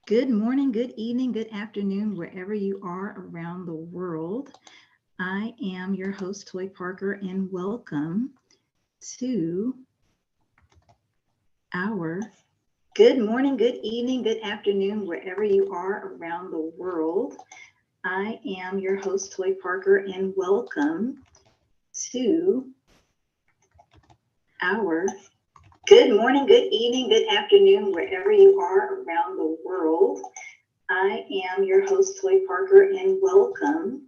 Good morning, good evening, good afternoon, wherever you are around the world. I am your host, Toy Parker, and welcome to our good morning, good evening, good afternoon, wherever you are around the world. I am your host, Toy Parker, and welcome to our good morning, good evening, good afternoon, wherever you are around the world. I am your host, Toy Parker, and welcome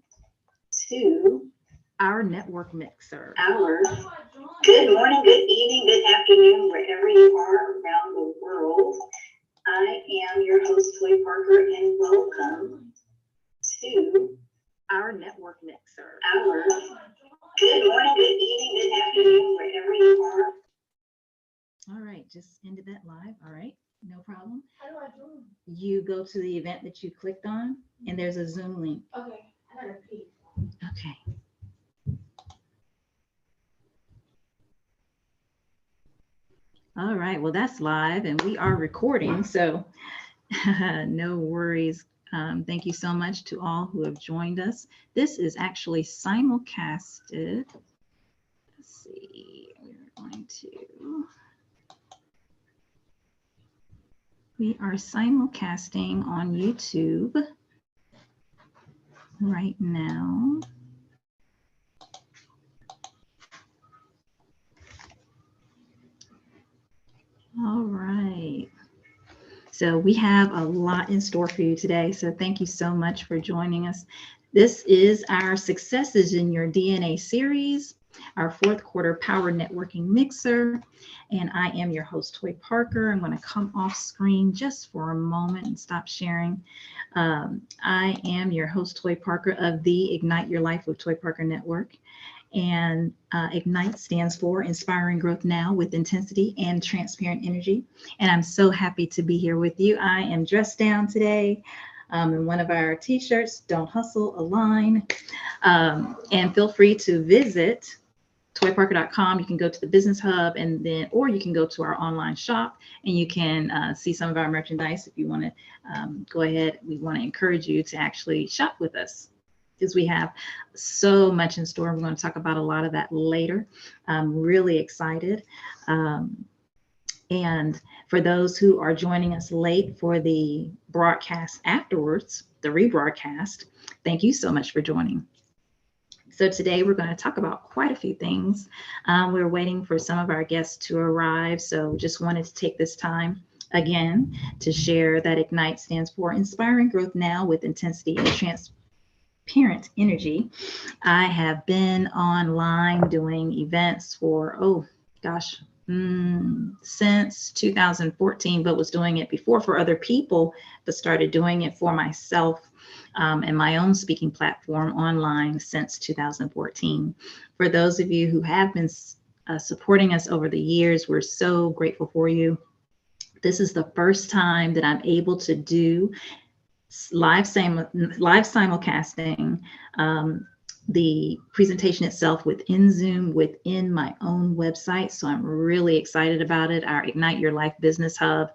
to our network mixer. Our good morning, good evening, good afternoon, wherever you are around the world. I am your host, Toy Parker, and welcome to our network mixer. Our good morning, good evening, good afternoon, wherever you are. All right, just ended that live. All right, no problem. How do I join? You go to the event that you clicked on, and there's a Zoom link. Okay, I gotta pee. Okay. All right, well, that's live and we are recording, so no worries. Thank you so much to all who have joined us. This is actually simulcasted. Let's see, we are simulcasting on YouTube right now. All right. So we have a lot in store for you today. So thank you so much for joining us. This is our Successes in Your DNA series, our fourth quarter power networking mixer. And I am your host, Toy Parker. I'm going to come off screen just for a moment and stop sharing. I am your host, Toy Parker of the Ignite Your Life with Toy Parker Network. And Ignite stands for Inspiring Growth Now with Intensity and Transparent Energy. And I'm so happy to be here with you. I am dressed down today in one of our t-shirts, Don't Hustle, Align. And feel free to visit toyparker.com. You can go to the business hub or you can go to our online shop and you can see some of our merchandise. If you want to go ahead, we want to encourage you to actually shop with us, because we have so much in store. We're going to talk about a lot of that later. I'm really excited. And for those who are joining us late for the broadcast afterwards, the rebroadcast, thank you so much for joining. So today we're going to talk about quite a few things. We're waiting for some of our guests to arrive. So just wanted to take this time again to share that Ignite stands for Inspiring Growth Now with Intensity and Transparent Energy. I have been online doing events for, since 2014, but was doing it before for other people, but started doing it for myself and my own speaking platform online since 2014. For those of you who have been supporting us over the years, we're so grateful for you. This is the first time that I'm able to do live simulcasting the presentation itself within Zoom, within my own website. So I'm really excited about it. Our Ignite Your Life Business Hub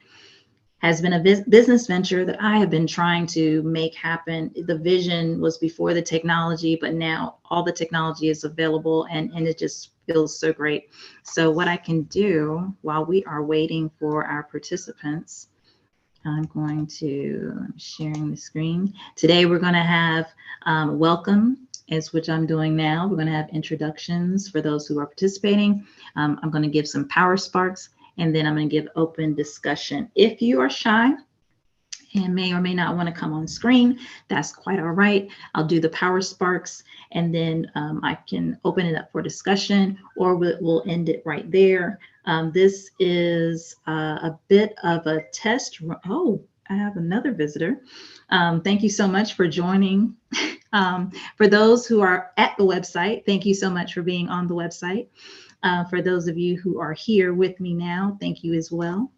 has been a business venture that I have been trying to make happen. The vision was before the technology, but now all the technology is available and it just feels so great. So what I can do while we are waiting for our participants, I'm sharing the screen. Today we're going to have welcome, which I'm doing now. We're going to have introductions for those who are participating. I'm going to give some power sparks, and then I'm going to give open discussion. If you are shy and may or may not want to come on screen, that's quite all right. I'll do the power sparks, and then I can open it up for discussion, or we'll end it right there. This is a bit of a test. Oh, I have another visitor. Thank you so much for joining. For those who are at the website, thank you so much for being on the website. For those of you who are here with me now, thank you as well.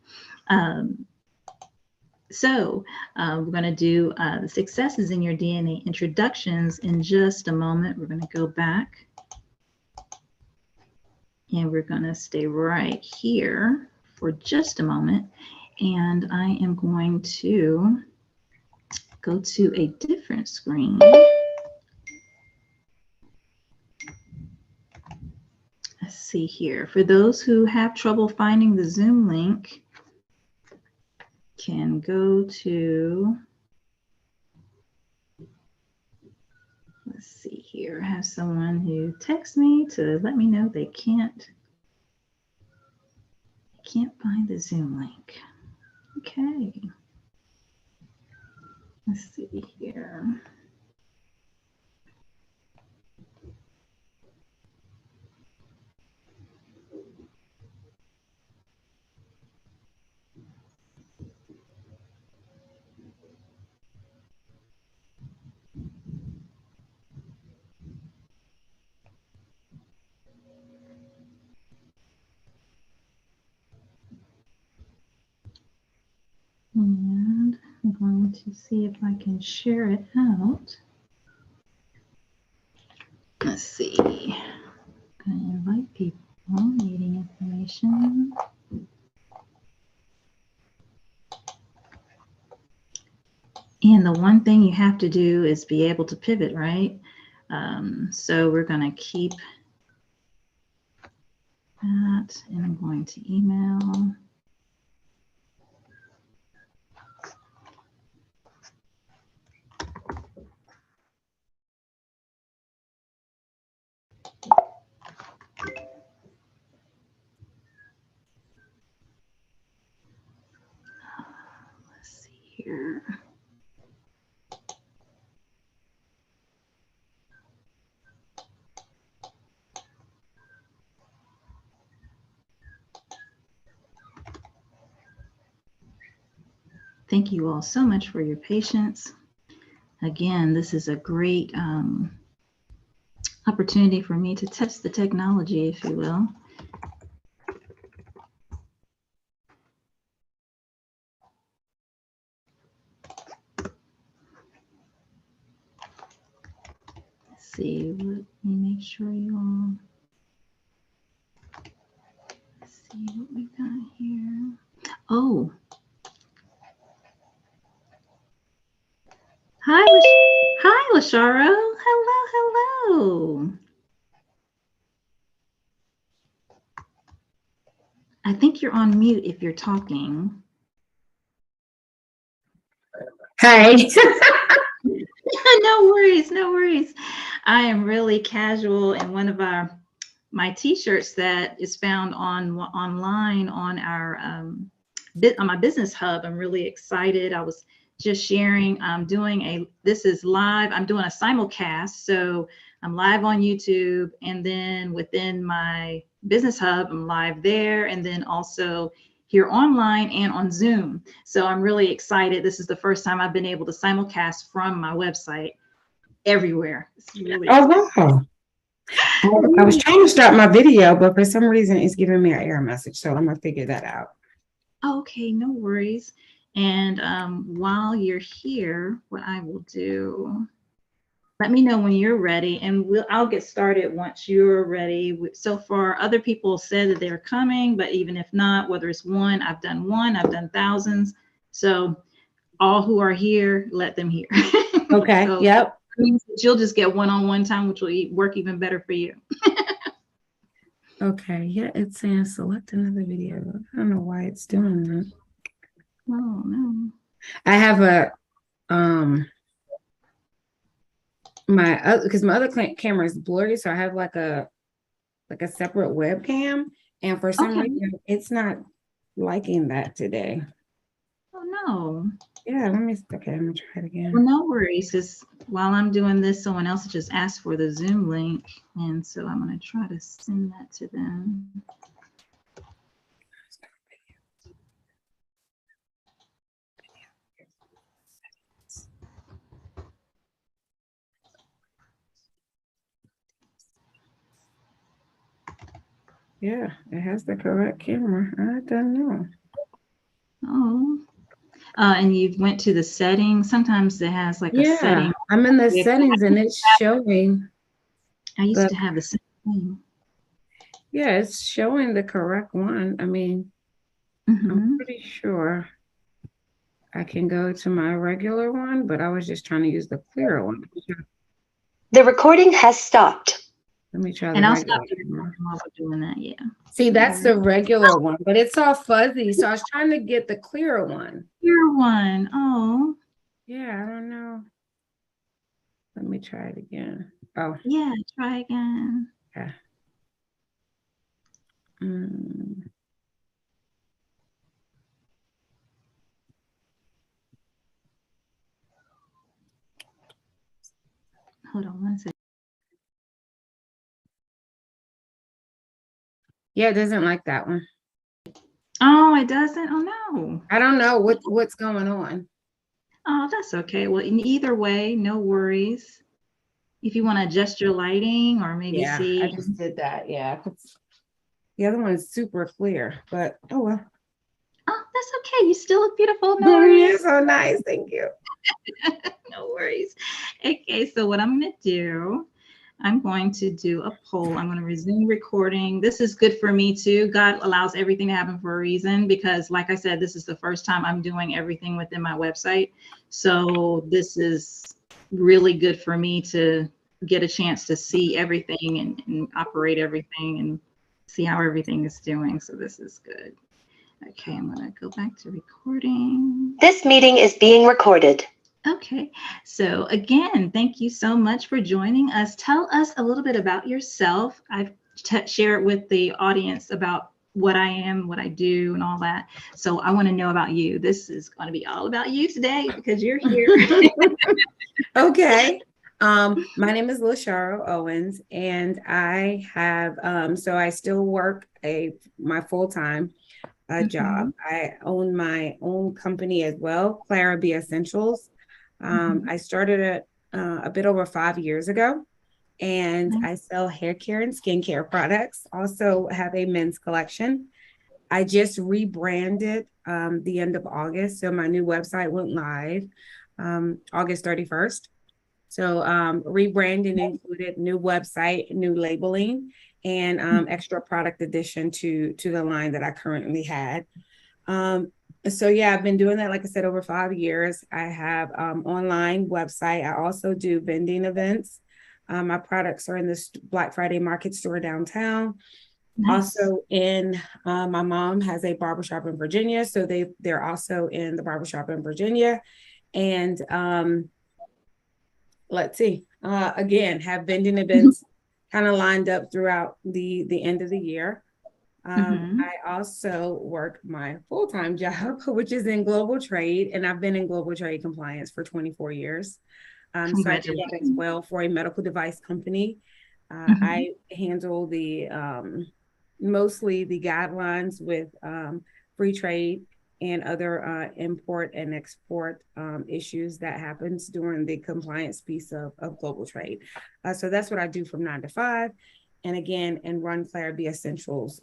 So we're going to do the Successes in Your DNA introductions in just a moment. We're going to go back and we're going to stay right here for just a moment. And I am going to go to a different screen. Let's see here. For those who have trouble finding the Zoom link, can go to, let's see here. I have someone who texts me to let me know they can't find the Zoom link. Okay. Let's see here. And I'm going to see if I can share it out. Let's see. I'm going to invite people needing information. And the one thing you have to do is be able to pivot, right? So we're going to keep that, and I'm going to email. Let's see here. Thank you all so much for your patience. Again, this is a great opportunity for me to test the technology, if you will. Let's see, let me make sure you all see what we got here. Oh, hi, Lasharo. Hello. I think you're on mute if you're talking. Hi. No worries. I am really casual in one of my t-shirts that is found online on our on my business hub. I'm really excited. I was just sharing. This is live. I'm doing a simulcast, so I'm live on YouTube, and then within my business hub, I'm live there, and then also here online and on Zoom. So I'm really excited. This is the first time I've been able to simulcast from my website everywhere. Really wow. I was trying to start my video, but for some reason it's giving me an error message. So I'm going to figure that out. Okay, no worries. And while you're here, what I will do, let me know when you're ready, and I'll get started once you're ready. So far, other people said that they're coming, but even if not, whether it's one, I've done thousands. So all who are here, let them hear. Okay. So yep. means that you'll just get one-on-one time, which will work even better for you. Okay. Yeah, it's saying select another video. I don't know why it's doing that. Oh no. I have a because my other camera is blurry, so I have like a separate webcam, and for some reason it's not liking that today. Oh no. Yeah, I'm gonna try it again. Well, no worries. Just while I'm doing this, someone else just asked for the Zoom link, and so I'm going to try to send that to them. Yeah, it has the correct camera. I don't know. Oh. And you went to the settings. Sometimes it has like a setting. I'm in the settings and it's showing. I used to have the same thing. Yeah, it's showing the correct one. I mean, I'm pretty sure. I can go to my regular one, but I was just trying to use the clear one. The recording has stopped. Let me try And the I'll regular stop the one. recording while we're doing that. Yeah. See, that's the regular one, but it's all fuzzy. So I was trying to get the clear one. Clear one. Oh, Yeah, I don't know. Let me try it again. Oh, yeah. Try again. yeah. Mm. Hold on one second. Yeah, it doesn't like that one. Oh, it doesn't. Oh no. I don't know what's going on. Oh, that's okay. Well, in either way, no worries. If you want to adjust your lighting or maybe Yeah, see. I just did that. Yeah. The other one is super clear, but oh well. Oh, that's okay. You still look beautiful. No You're worries. so nice. Thank you. No worries. Okay, so what I'm going to do, I'm going to do a poll. I'm going to resume recording. This is good for me too. God allows everything to happen for a reason because, like I said, this is the first time I'm doing everything within my website. So this is really good for me to get a chance to see everything and operate everything and see how everything is doing. So this is good. Okay, I'm going to go back to recording. This meeting is being recorded. Okay, so again, thank you so much for joining us. Tell us a little bit about yourself. I've shared with the audience about what I am, what I do, and all that. So I want to know about you. This is going to be all about you today because you're here. Okay. My name is LaShara Owens, and I have so I still work my full-time job. I own my own company as well, Clara B Essentials. I started it a bit over 5 years ago, and I sell hair care and skincare products. Also have a men's collection. I just rebranded the end of August, so my new website went live August 31st. So rebranding included new website, new labeling, and extra product addition to the line that I currently had. So yeah, I've been doing that, like I said, over 5 years. I have online website. I also do vending events. My products are in the Black Friday market store downtown. Nice. Also my mom has a barbershop in Virginia. So they're also in the barbershop in Virginia. And let's see, again, have vending events kind of lined up throughout the end of the year. I also work my full-time job, which is in global trade, and I've been in global trade compliance for 24 years. So I do that as well for a medical device company. I handle mostly the guidelines with free trade and other import and export issues that happens during the compliance piece of global trade. So that's what I do from 9 to 5. And again, and run Clara B Essentials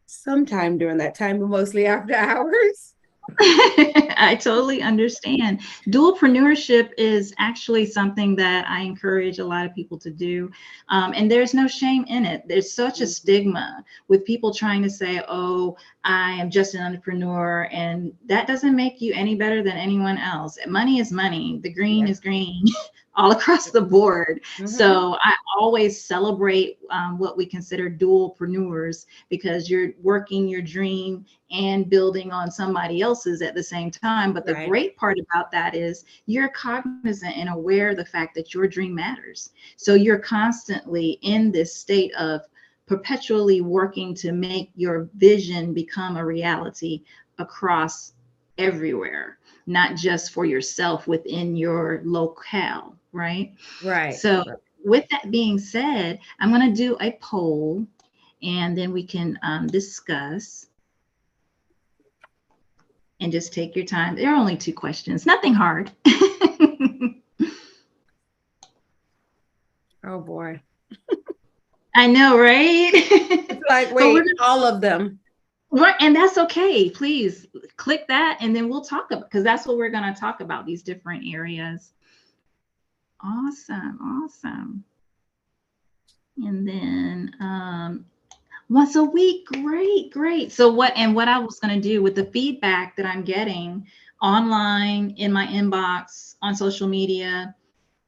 sometime during that time, but mostly after hours. I totally understand. Dualpreneurship is actually something that I encourage a lot of people to do. And there's no shame in it. There's such a stigma with people trying to say, oh, I am just an entrepreneur. And that doesn't make you any better than anyone else. Money is money. The green is green. All across the board. So I always celebrate what we consider dualpreneurs because you're working your dream and building on somebody else's at the same time. But the great part about that is you're cognizant and aware of the fact that your dream matters. So you're constantly in this state of perpetually working to make your vision become a reality across everywhere, not just for yourself within your locale, right? So with that being said, I'm going to do a poll and then we can discuss and just take your time. There are only 2 questions, nothing hard. Oh boy. I know, right? It's like, wait, all of them. Right, and that's okay. Please click that and then we'll talk about, because that's what we're going to talk about, these different areas. Awesome. And then once a week, great. So what I was going to do with the feedback that I'm getting online, in my inbox, on social media,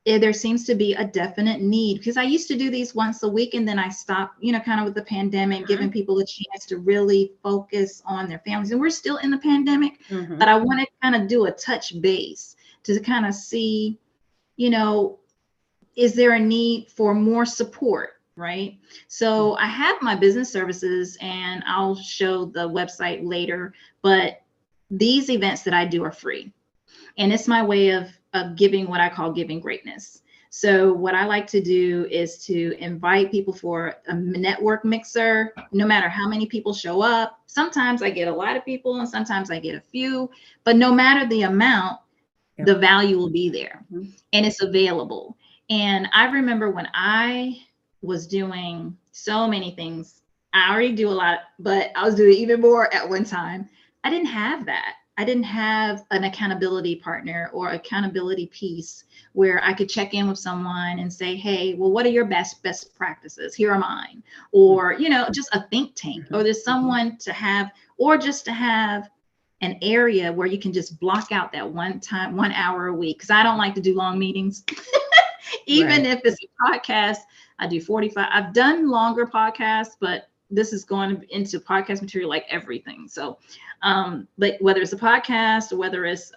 there seems to be a definite need, because I used to do these once a week and then I stopped, kind of with the pandemic, giving people a chance to really focus on their families. And we're still in the pandemic, but I want to kind of do a touch base to kind of see, is there a need for more support? Right. So I have my business services, and I'll show the website later, but these events that I do are free. And it's my way of giving what I call giving greatness. So what I like to do is to invite people for a network mixer, no matter how many people show up. Sometimes I get a lot of people and sometimes I get a few, but no matter the amount, the value will be there and it's available. And I remember when I was doing so many things, I already do a lot, but I was doing even more at one time. I didn't have that. I didn't have an accountability partner or accountability piece where I could check in with someone and say, hey, well, what are your best practices? Here are mine. Or, just a think tank, or there's someone to have, or just to have an area where you can just block out that 1 hour a week. Cause I don't like to do long meetings. Even if it's a podcast, I do 45. I've done longer podcasts, but this is going into podcast material like everything. So, but whether it's a podcast or whether it's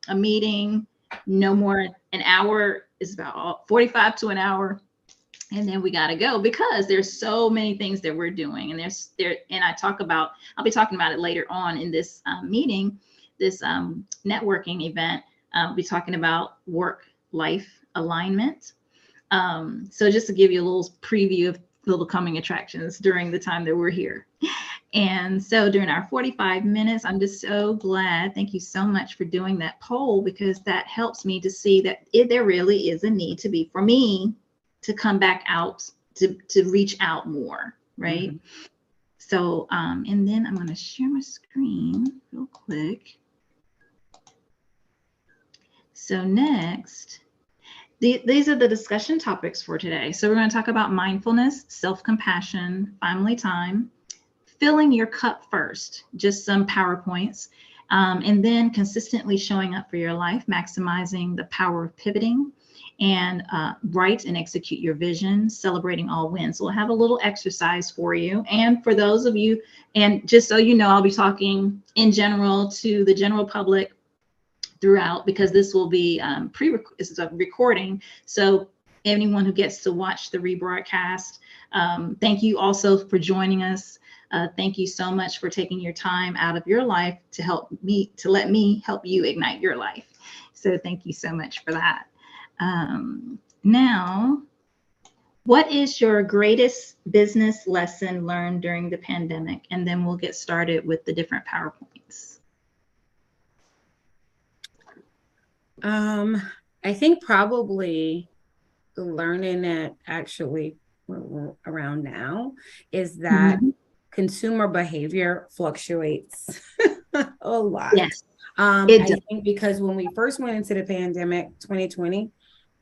a meeting, no more an hour is about 45 to an hour. And then we got to go because there's so many things that we're doing. And and I'll be talking about it later on in this meeting, this networking event. I'll be talking about work-life alignment. So just to give you a little preview of little coming attractions during the time that we're here. And so during our 45 minutes, I'm just so glad. Thank you so much for doing that poll, because that helps me to see that there really is a need for me to come back out, to reach out more, right? So, and then I'm going to share my screen real quick. So next, these are the discussion topics for today. So we're going to talk about mindfulness, self-compassion, family time, filling your cup first, just some PowerPoints, and then consistently showing up for your life, maximizing the power of pivoting, and write and execute your vision, celebrating all wins. So we'll have a little exercise for you. And for those of you, and just so you know, I'll be talking in general to the general public throughout, because this will be this is a recording. So anyone who gets to watch the rebroadcast, thank you also for joining us. Thank you so much for taking your time out of your life to let me help you ignite your life. So thank you so much for that. Now, what is your greatest business lesson learned during the pandemic? And then we'll get started with the different PowerPoints. I think probably learning that actually around now is that consumer behavior fluctuates a lot. Yes, I think because when we first went into the pandemic, 2020,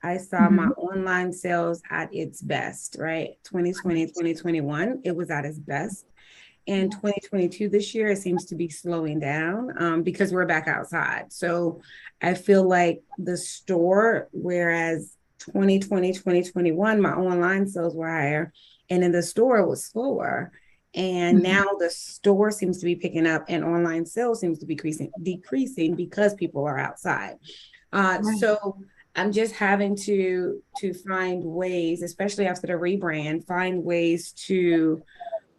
I saw my online sales at its best, right? 2020, 2021, it was at its best. And 2022, this year, it seems to be slowing down because we're back outside. So I feel like the store, whereas 2020, 2021, my online sales were higher, and in the store it was slower. And now the store seems to be picking up and online sales seems to be decreasing because people are outside. So I'm just having to find ways, especially after the rebrand, find ways to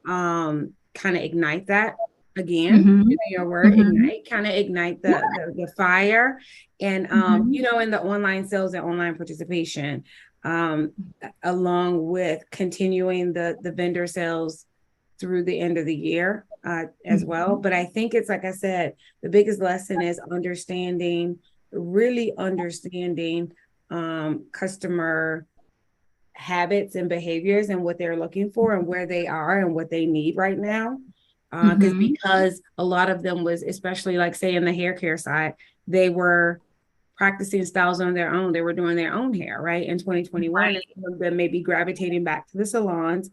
kind of ignite that again. Your word, ignite, kind of ignite the fire. And in the online sales and online participation, along with continuing the vendor sales through the end of the year as well. But I think it's, like I said, the biggest lesson is really understanding customer habits and behaviors and what they're looking for and where they are and what they need right now. Because a lot of them was, especially like say in the hair care side, they were practicing styles on their own. They were doing their own hair, right? In 2021, and some of them may be gravitating back to the salons.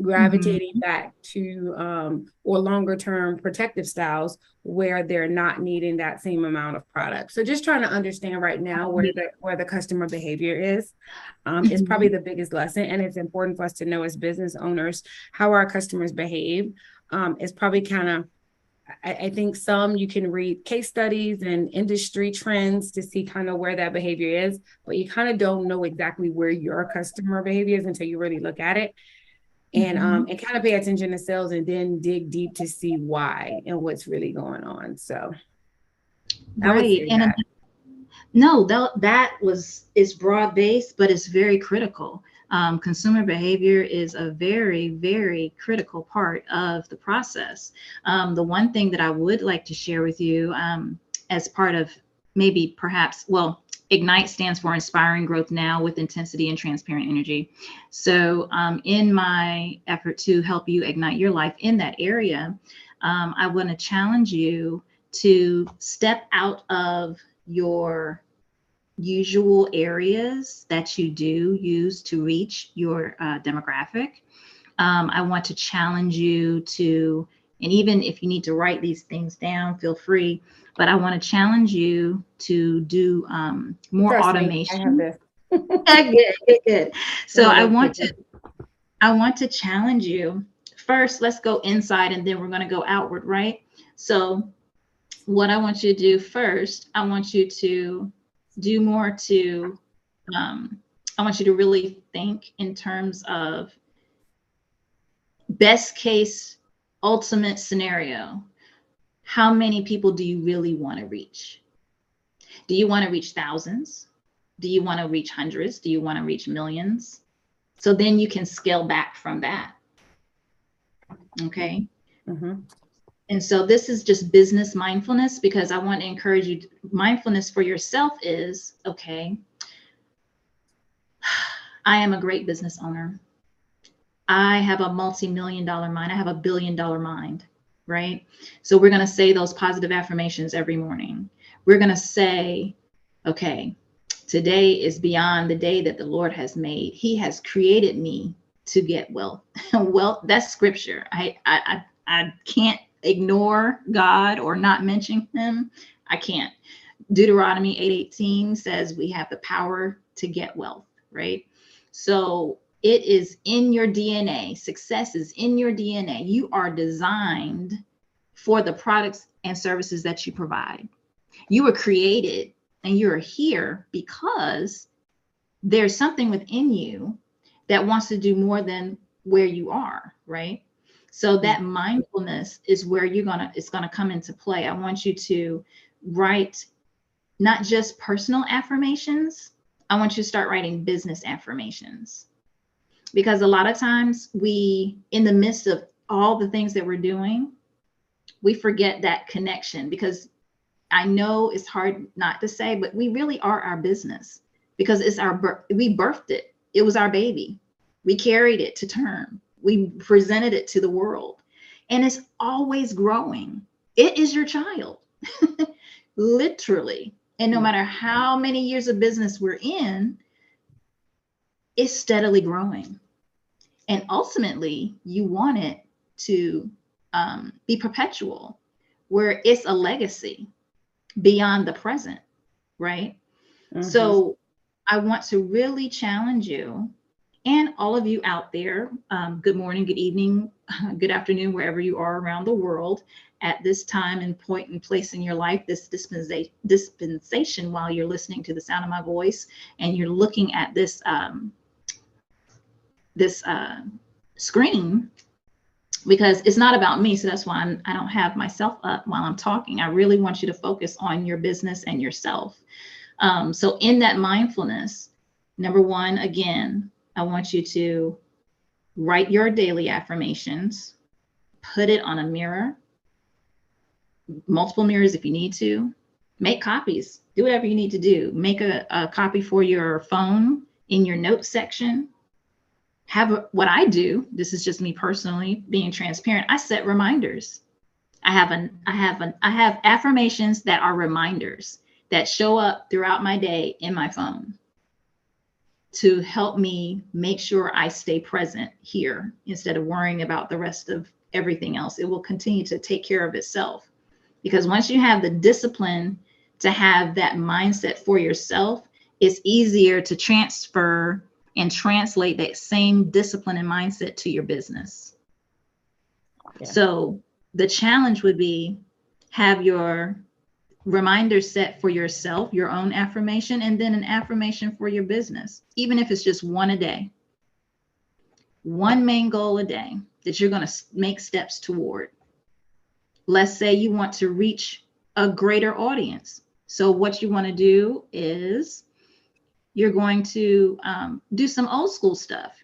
gravitating back to or longer term protective styles where they're not needing that same amount of product. So just trying to understand right now where the customer behavior is probably the biggest lesson. And it's important for us to know as business owners how our customers behave. It's probably kind of, I think some you can read case studies and industry trends to see kind of where that behavior is, but you kind of don't know exactly where your customer behavior is until you really look at it. And kind of pay attention to sales and then dig deep to see why and what's really going on. So right. And no, that is broad based, but it's very critical. Consumer behavior is a very, very critical part of the process. The one thing that I would like to share with you as part of maybe perhaps, well, IGNITE stands for Inspiring Growth Now with Intensity and Transparent Energy. So in my effort to help you ignite your life in that area, I want to challenge you to step out of your usual areas that you do use to reach your demographic. I want to challenge you to, and even if you need to write these things down, feel free, but I want to challenge you to do more automation. I have this. Good. So I want to challenge you. First, let's go inside and then we're going to go outward, right? So what I want you to do first, I want you to do more to, I want you to really think in terms of best case, ultimate scenario. How many people do you really want to reach? Do you want to reach thousands? Do you want to reach hundreds? Do you want to reach millions? So then you can scale back from that. Okay. And so this is just business mindfulness, because I want to encourage you. Mindfulness for yourself is, okay, I am a great business owner. I have a multi-million-dollar mind. I have a billion-dollar mind, right? So we're going to say those positive affirmations every morning. We're going to say, okay, today is beyond the day that the Lord has made. He has created me to get wealth. Wealth, that's scripture. I can't ignore God or not mention him. I can't. Deuteronomy 8:18 says we have the power to get wealth, right? So it is in your DNA. Success is in your DNA. You are designed for the products and services that you provide. You were created and you're here because there's something within you that wants to do more than where you are, right? So that mindfulness is where it's gonna come into play. I want you to write not just personal affirmations. I want you to start writing business affirmations, because a lot of times in the midst of all the things that we're doing, we forget that connection, because I know it's hard not to say, but we really are our business, because we birthed it. It was our baby. We carried it to term. We presented it to the world, and it's always growing. It is your child, literally. And no matter how many years of business we're in, it's steadily growing. And ultimately, you want it to be perpetual, where it's a legacy beyond the present, right? So I want to really challenge you and all of you out there. Good morning, good evening, good afternoon, wherever you are around the world at this time and point and place in your life, this dispensation, while you're listening to the sound of my voice and you're looking at this screen, because it's not about me. So that's why I don't have myself up while I'm talking. I really want you to focus on your business and yourself. So in that mindfulness, number one, again, I want you to write your daily affirmations, put it on a mirror, multiple mirrors if you need to, make copies, do whatever you need to do. Make a copy for your phone in your notes section. What I do, this is just me personally being transparent, I set reminders. I have affirmations that are reminders that show up throughout my day in my phone. to help me make sure I stay present here instead of worrying about the rest of everything else. It will continue to take care of itself, because once you have the discipline to have that mindset for yourself, it's easier to transfer and translate that same discipline and mindset to your business. Yeah. So the challenge would be, have your reminder set for yourself, your own affirmation, and then an affirmation for your business, even if it's just one a day. One main goal a day that you're going to make steps toward. Let's say you want to reach a greater audience. So what you want to do is you're going to do some old school stuff.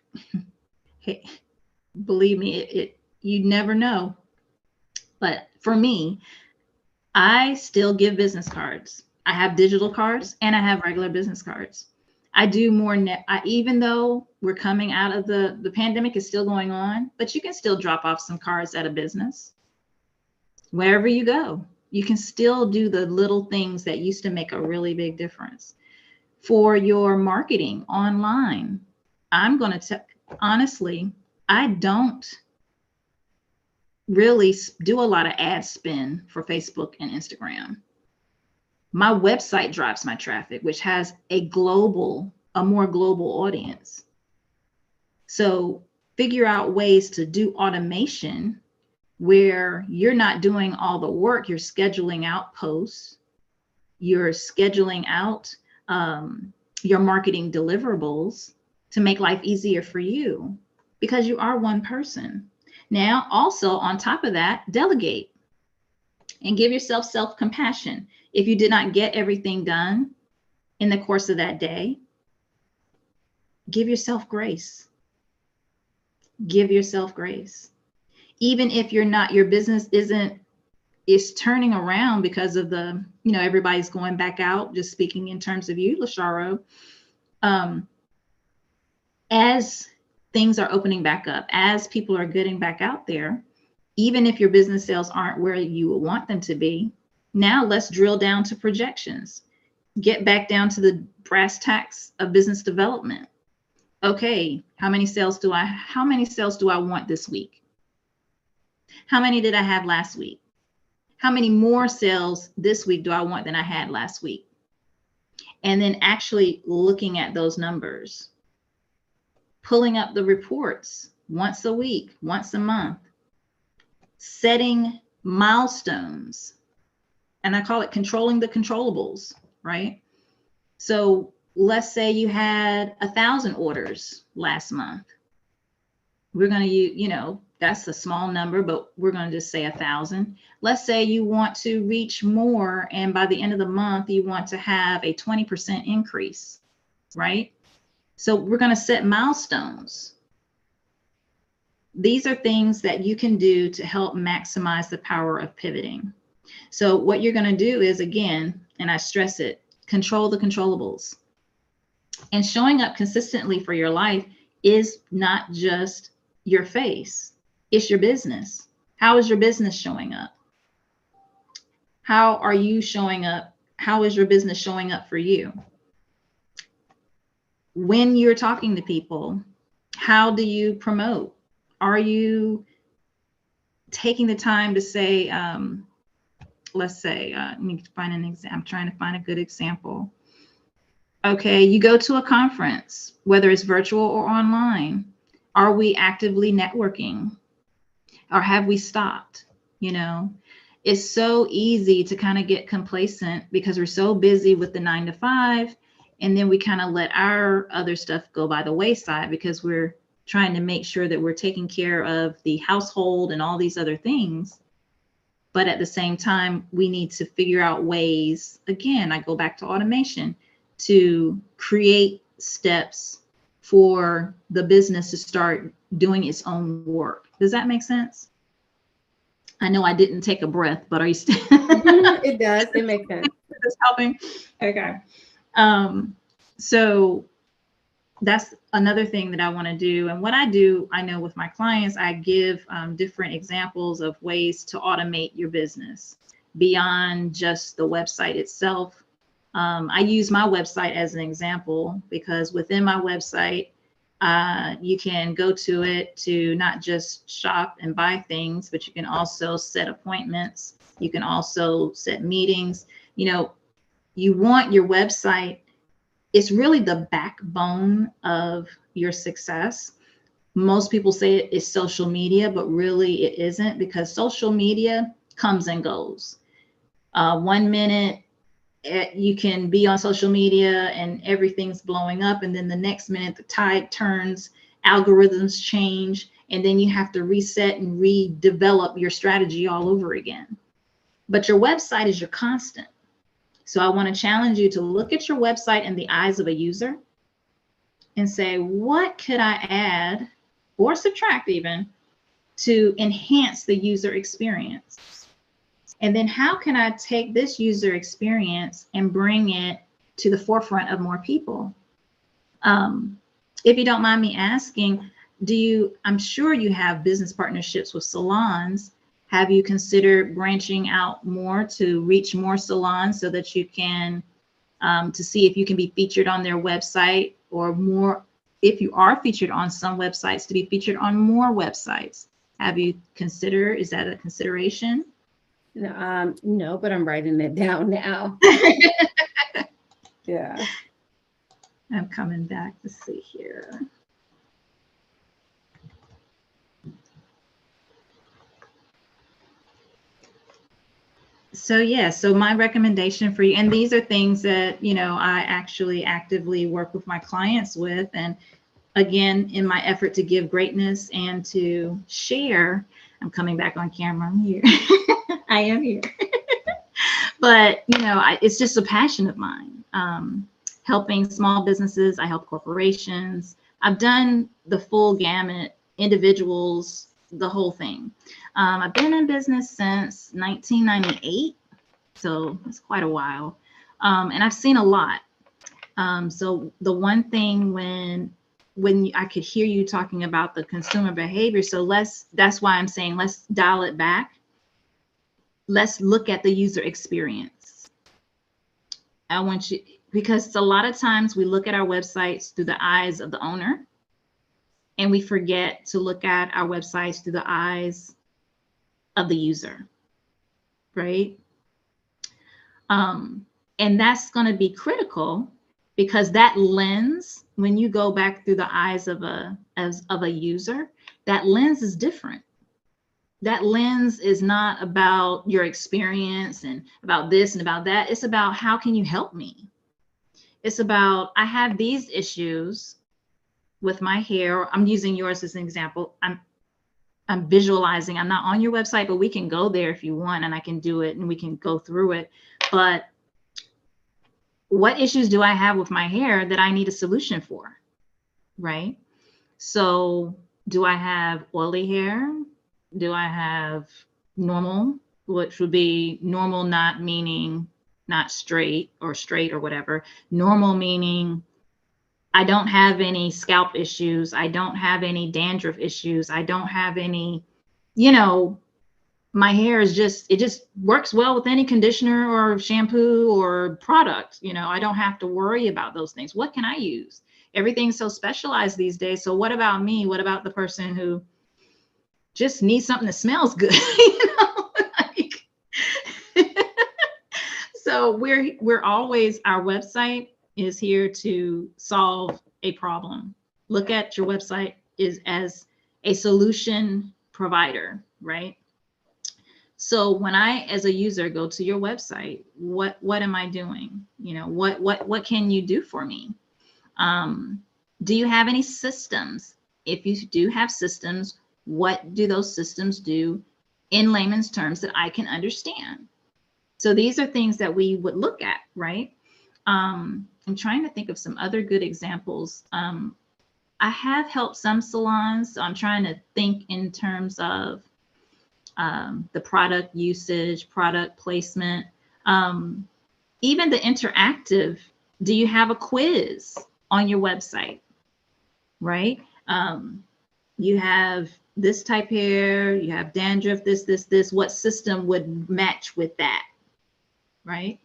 Hey, believe me, you never know. But for me, I still give business cards. I have digital cards and I have regular business cards. I do more even though we're coming out of the pandemic is still going on, but you can still drop off some cards at a business. Wherever you go, you can still do the little things that used to make a really big difference. For your marketing online, I'm going to honestly, I don't really do a lot of ad spend for Facebook and Instagram. My website drives my traffic, which has a more global audience. So figure out ways to do automation where you're not doing all the work. You're scheduling out posts, you're scheduling out your marketing deliverables to make life easier for you, because you are one person. Now, also on top of that, delegate and give yourself self-compassion. If you did not get everything done in the course of that day, give yourself grace. Give yourself grace. Even if your business is turning around because of everybody's going back out, just speaking in terms of you, LaSharo, as things are opening back up, as people are getting back out there, even if your business sales aren't where you would want them to be, now let's drill down to projections. Get back down to the brass tacks of business development. Okay, how many sales do I want this week? How many did I have last week? How many more sales this week do I want than I had last week? And then actually looking at those numbers, pulling up the reports once a week, once a month, setting milestones. And I call it controlling the controllables, right? So let's say you had 1,000 orders last month. We're going to use, that's a small number, but we're going to just say 1,000. Let's say you want to reach more, and by the end of the month, you want to have a 20% increase, right? So we're going to set milestones. These are things that you can do to help maximize the power of pivoting. So what you're going to do is, again, and I stress it, control the controllables. And showing up consistently for your life is not just your face, it's your business. How is your business showing up? How are you showing up? How is your business showing up for you? When you're talking to people, how do you promote? Are you taking the time to say, let's say, let me find an example. I'm trying to find a good example. Okay, you go to a conference, whether it's virtual or online. Are we actively networking? Or have we stopped? It's so easy to kind of get complacent because we're so busy with the 9 to 5. And then we kind of let our other stuff go by the wayside because we're trying to make sure that we're taking care of the household and all these other things. But at the same time, we need to figure out ways, again, I go back to automation, to create steps for the business to start doing its own work. Does that make sense? I know I didn't take a breath, but are you still? It does. It makes sense. Is helping? Okay. So that's another thing that I want to do. And what I do, I know with my clients, I give different examples of ways to automate your business beyond just the website itself. I use my website as an example because within my website, you can go to it to not just shop and buy things, but you can also set appointments. You can also set meetings. You know, you want your website, it's really the backbone of your success. Most people say it is social media, but really it isn't, because social media comes and goes. 1 minute you can be on social media and everything's blowing up, and then the next minute the tide turns, algorithms change, and then you have to reset and redevelop your strategy all over again. But your website is your constant. So I want to challenge you to look at your website in the eyes of a user and say, what could I add or subtract even to enhance the user experience? And then how can I take this user experience and bring it to the forefront of more people? If you don't mind me asking, I'm sure you have business partnerships with salons. Have you considered branching out more to reach more salons so that you can, to see if you can be featured on their website, or more, if you are featured on some websites, to be featured on more websites? Have you considered, is that a consideration? No, but I'm writing it down now. Yeah. I'm coming back to see here. So yeah, so my recommendation for you, and these are things that, you know, I actually actively work with my clients with. And again, in my effort to give greatness and to share, I'm coming back on camera. I'm here. I am here. But, you know, it's just a passion of mine. Helping small businesses, I help corporations. I've done the full gamut, individuals, the whole thing. I've been in business since 1998, so it's quite a while. And I've seen a lot. So the one thing when I could hear you talking about the consumer behavior, so that's why I'm saying let's dial it back. Let's look at the user experience. I want you, because a lot of times we look at our websites through the eyes of the owner, and we forget to look at our websites through the eyes of the user, right? And that's going to be critical, because that lens, when you go back through the eyes of a user, that lens is different. That lens is not about your experience and about this and about that. It's about, how can you help me? It's about, I have these issues with my hair. I'm using yours as an example. I'm visualizing. I'm not on your website, but we can go there if you want, and I can do it and we can go through it. But what issues do I have with my hair that I need a solution for, right? So do I have oily hair? Do I have normal, which would be normal, not meaning not straight or whatever. Normal meaning I don't have any scalp issues. I don't have any dandruff issues. I don't have any, you know, my hair is it just works well with any conditioner or shampoo or product. You know, I don't have to worry about those things. What can I use? Everything's so specialized these days. So what about me? What about the person who just needs something that smells good? You know, like, so we're always, our website is here to solve a problem. Look at your website as a solution provider, right? So when I, as a user, go to your website, what am I doing? You know, what can you do for me? Do you have any systems? If you do have systems, what do those systems do in layman's terms that I can understand? So these are things that we would look at, right? I'm trying to think of some other good examples. I have helped some salons, so I'm trying to think in terms of the product usage, product placement, even the interactive. Do you have a quiz on your website, right? You have this type hair, you have dandruff, this, what system would match with that, right?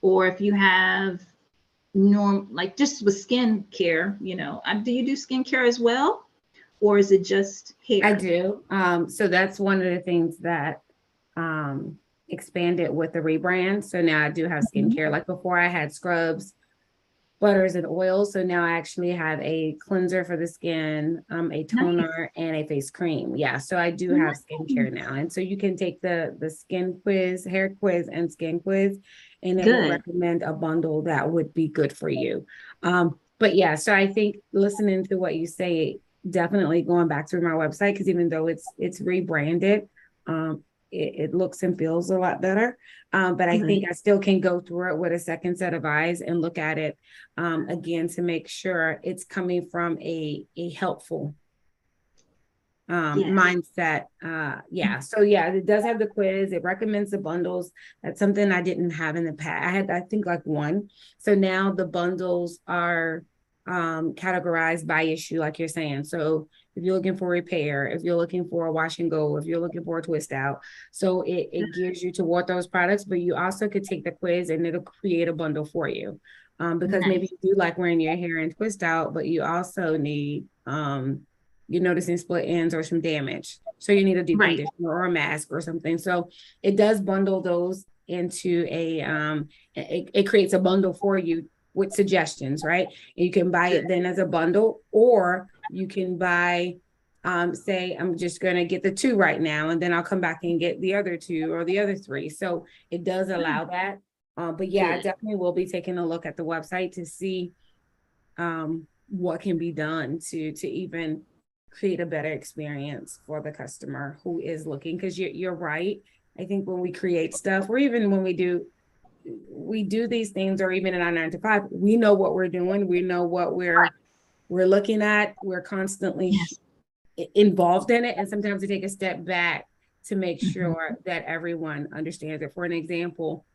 or if you have like just with skin care, do you do skincare as well? Or is it just hair? I do. So that's one of the things that expanded with the rebrand. So now I do have skincare. Like before I had scrubs, butters, and oils. So now I actually have a cleanser for the skin, a toner, and a face cream. Yeah. So I do have skincare now. And so you can take the skin quiz, hair quiz, and skin quiz, and it will recommend a bundle that would be good for you. But yeah, so I think listening to what you say, definitely going back through my website, because even though it's rebranded, it looks and feels a lot better. But I think I still can go through it with a second set of eyes and look at it again to make sure it's coming from a helpful mindset. So yeah, it does have the quiz. It recommends the bundles. That's something I didn't have in the past. I had, I think, like one. So now the bundles are categorized by issue, like you're saying. So if you're looking for repair, if you're looking for a wash and go, if you're looking for a twist out, so it gears you toward those products. But you also could take the quiz and it'll create a bundle for you, because maybe you do like wearing your hair and twist out, but you also need you're noticing split ends or some damage, so you need a deep conditioner or a mask or something. So it does bundle those into a it creates a bundle for you with suggestions, right? And you can buy it then as a bundle, or you can buy, say, I'm just going to get the 2 right now, and then I'll come back and get the other 2 or the other 3. So it does allow that. But yeah, I definitely will be taking a look at the website to see what can be done to even create a better experience for the customer who is looking. Because you're right. I think when we create stuff, or even when we do these things, or even in our 9 to 5, we know what we're doing. We know what we're looking at. We're constantly involved in it. And sometimes we take a step back to make sure that everyone understands it. For an example,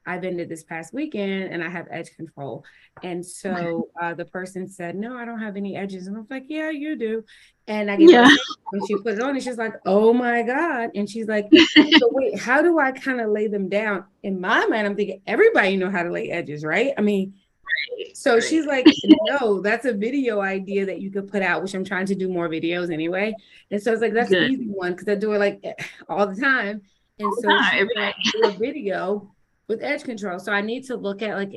I've ended this past weekend and I have edge control. And so the person said, no, I don't have any edges. And I was like, yeah, you do. And I gave her and she put it on and she's like, oh my God. And she's like, so wait, how do I kind of lay them down? In my mind, I'm thinking everybody know how to lay edges, right? I mean, so she's like, no, that's a video idea that you could put out, which I'm trying to do more videos anyway. And so it's like, that's an easy one because I do it like all the time. And so she do a video with edge control. So I need to look at, like,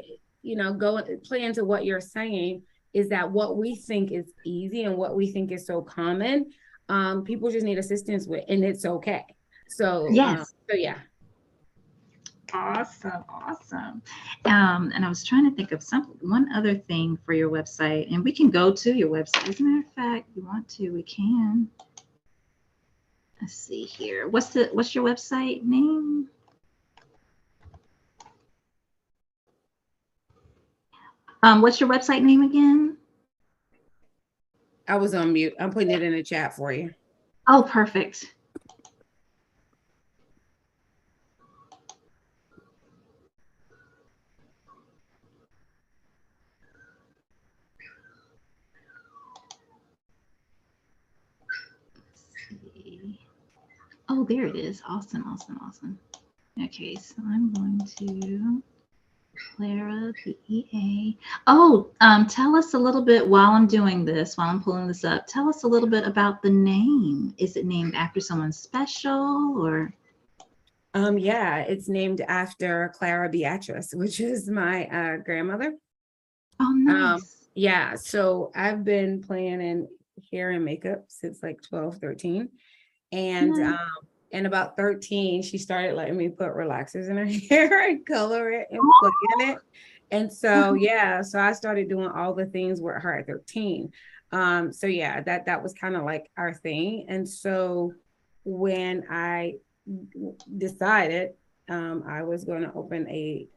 go and play into what you're saying, is that what we think is easy and what we think is so common, people just need assistance with, and it's okay. So yeah. Awesome. And I was trying to think of one other thing for your website, and we can go to your website. As a matter of fact, if you want to, we can. Let's see here. What's your website name? What's your website name again? I was on mute. I'm putting it in the chat for you. Oh, perfect. Oh, there it is. Awesome. Okay, so I'm going to Clara BEA. Oh, tell us a little bit while I'm doing this, while I'm pulling this up. Tell us a little bit about the name. Is it named after someone special, or? Yeah, it's named after Clara Beatrice, which is my grandmother. Oh, nice. Yeah, so I've been playing in hair and makeup since like 12, 13. And and about 13, she started letting me put relaxers in her hair and color it and put in it. And so, yeah, so I started doing all the things with her at 13. So yeah, that was kind of like our thing. And so when I decided I was going to open a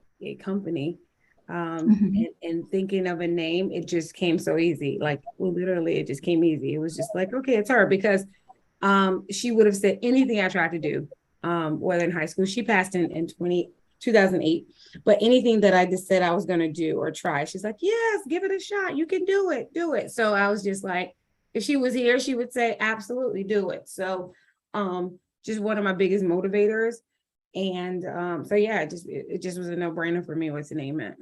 company, and thinking of a name, it just came so easy. Like literally, it just came easy. It was just like, okay, it's her, because she would have said anything I tried to do, whether in high school. She passed in 2008, but anything that I just said I was going to do or try, she's like, yes, give it a shot. You can do it. So I was just like, if she was here, she would say, absolutely do it. So just one of my biggest motivators. And so yeah, it just was a no-brainer for me what to name it.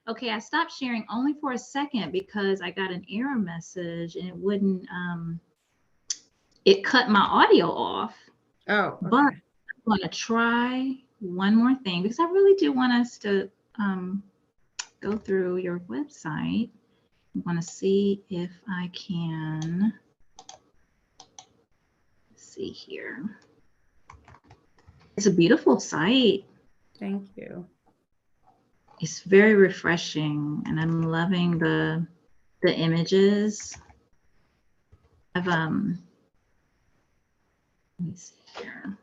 Okay, I stopped sharing only for a second because I got an error message and it wouldn't, it cut my audio off. Oh, But okay. I'm going to try one more thing because I really do want us to go through your website. I want to see if I can see here. It's a beautiful site. Thank you. It's very refreshing, and I'm loving the images. I've let me see here.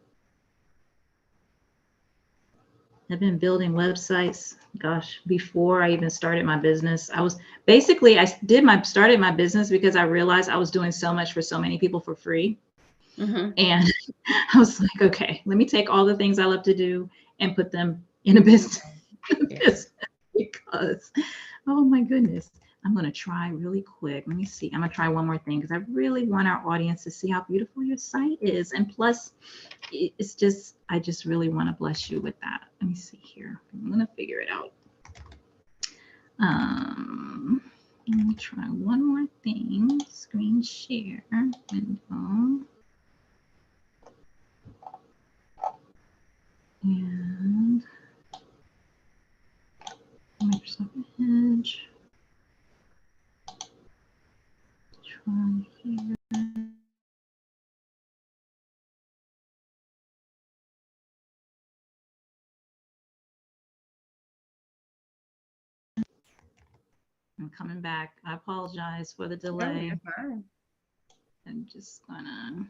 I've been building websites, gosh, before I even started my business. I started my business because I realized I was doing so much for so many people for free. Mm-hmm. And I was like, okay, let me take all the things I love to do and put them in a business, because, oh my goodness, I'm going to try really quick. Let me see. I'm going to try one more thing because I really want our audience to see how beautiful your site is. And plus, it's just, I just really want to bless you with that. Let me see here. I'm going to figure it out. Let me try one more thing. Screen share window. And Microsoft Edge. Try here. I'm coming back. I apologize for the delay. Oh, fine.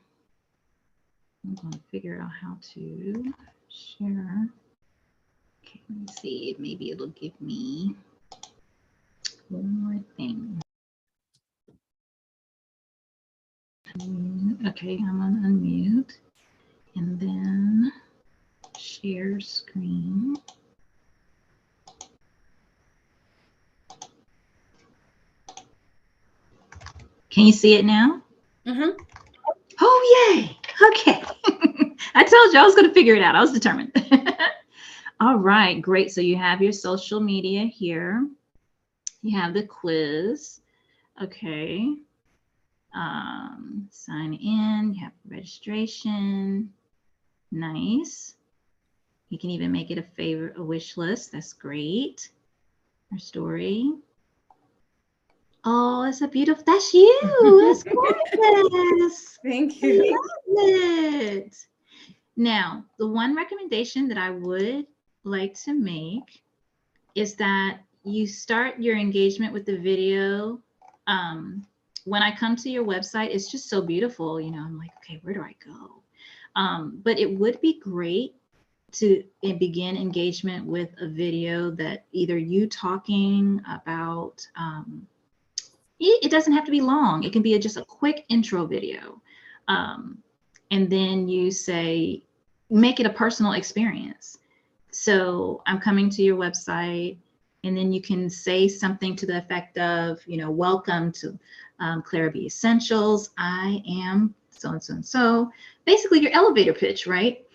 I'm gonna figure out how to share. Okay, let me see. Maybe it'll give me one more thing. Okay, I'm gonna unmute and then share screen. Can you see it now? Mm-hmm. Oh, yay. Okay. I told you I was going to figure it out. I was determined. All right, great. So you have your social media here. You have the quiz. Okay. Sign in. You have registration. Nice. You can even make it a favorite, a wish list. That's great. Our story. Oh, it's a beautiful, that's you. That's gorgeous. Thank I you. love it. Now, the one recommendation that I would like to make is that you start your engagement with the video. When I come to your website, it's just so beautiful. You know, I'm like, okay, where do I go? But it would be great to begin engagement with a video that either you talking about, it doesn't have to be long. It can be just a quick intro video. And then you say, make it a personal experience. So I'm coming to your website, and then you can say something to the effect of, you know, welcome to Clara B Essentials. I am so and so and so. Basically, your elevator pitch, right?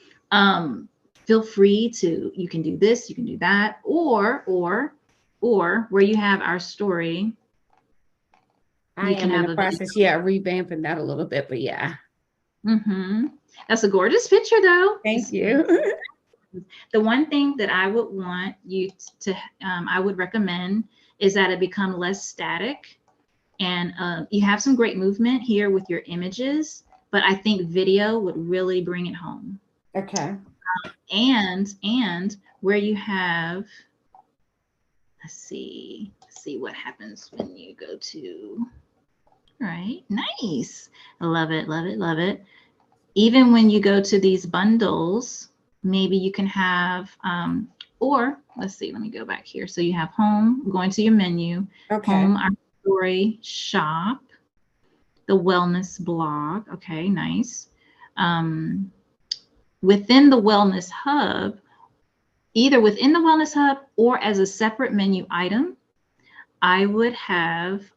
Feel free to, you can do this, you can do that, or where you have our story. I am in the process, revamping that a little bit, but yeah. Mm-hmm. That's a gorgeous picture, though. Thank you. The one thing that I would want you to, I would recommend is that it become less static. And you have some great movement here with your images, but I think video would really bring it home. Okay. And where you have, let's see let's see what happens when you go to, right? Nice. Love it, love it, love it. Even when you go to these bundles, maybe you can have, or let's see, let me go back here. So you have home, going to your menu, Okay. home, our story, shop, the wellness blog. Okay, nice. Within the wellness hub, either within the wellness hub or as a separate menu item, I would have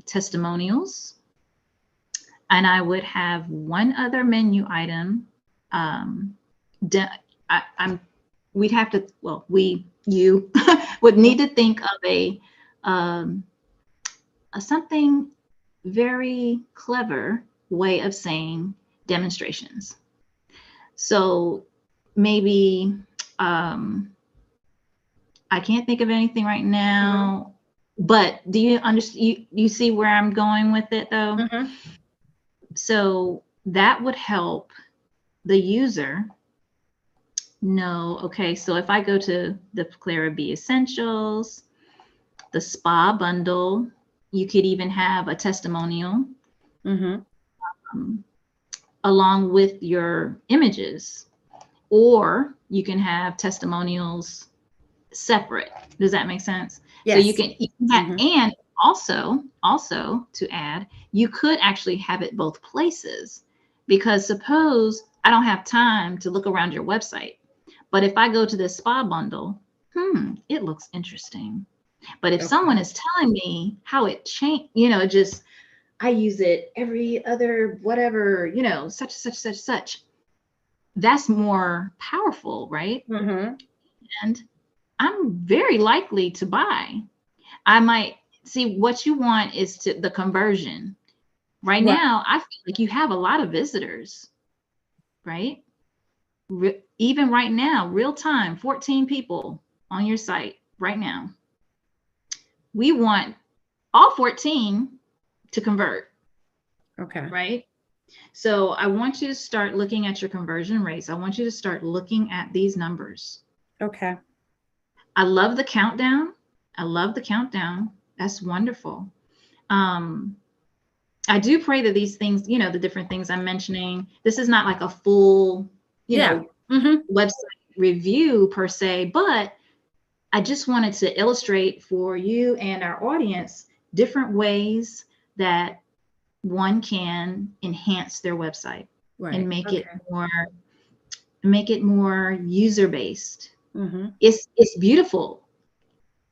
testimonials, and I would have one other menu item. We'd have to, well, you would need to think of a something very clever way of saying demonstrations. So maybe, I can't think of anything right now, but do you understand? You see where I'm going with it though? Mm-hmm. So that would help the user know, okay, so if I go to the Clara B Essentials, the spa bundle, you could even have a testimonial along with your images, or you can have testimonials separate. Does that make sense? Yes. So you can have, and also to add, you could actually have it both places, because suppose I don't have time to look around your website, but if I go to the spa bundle, it looks interesting. But if someone is telling me how it changed, just, I use it every other, whatever, such, that's more powerful, right? And I'm very likely to buy. I might see what you want is to the conversion. Right now, I feel like you have a lot of visitors, right? Even right now, real time, 14 people on your site right now. We want all 14 to convert. Okay. Right? So I want you to start looking at your conversion rates. I want you to start looking at these numbers. Okay. I love the countdown. That's wonderful. I do pray that these things, the different things I'm mentioning, this is not like a full, website review per se, but I just wanted to illustrate for you and our audience different ways that one can enhance their website and make it more user-based. It's beautiful,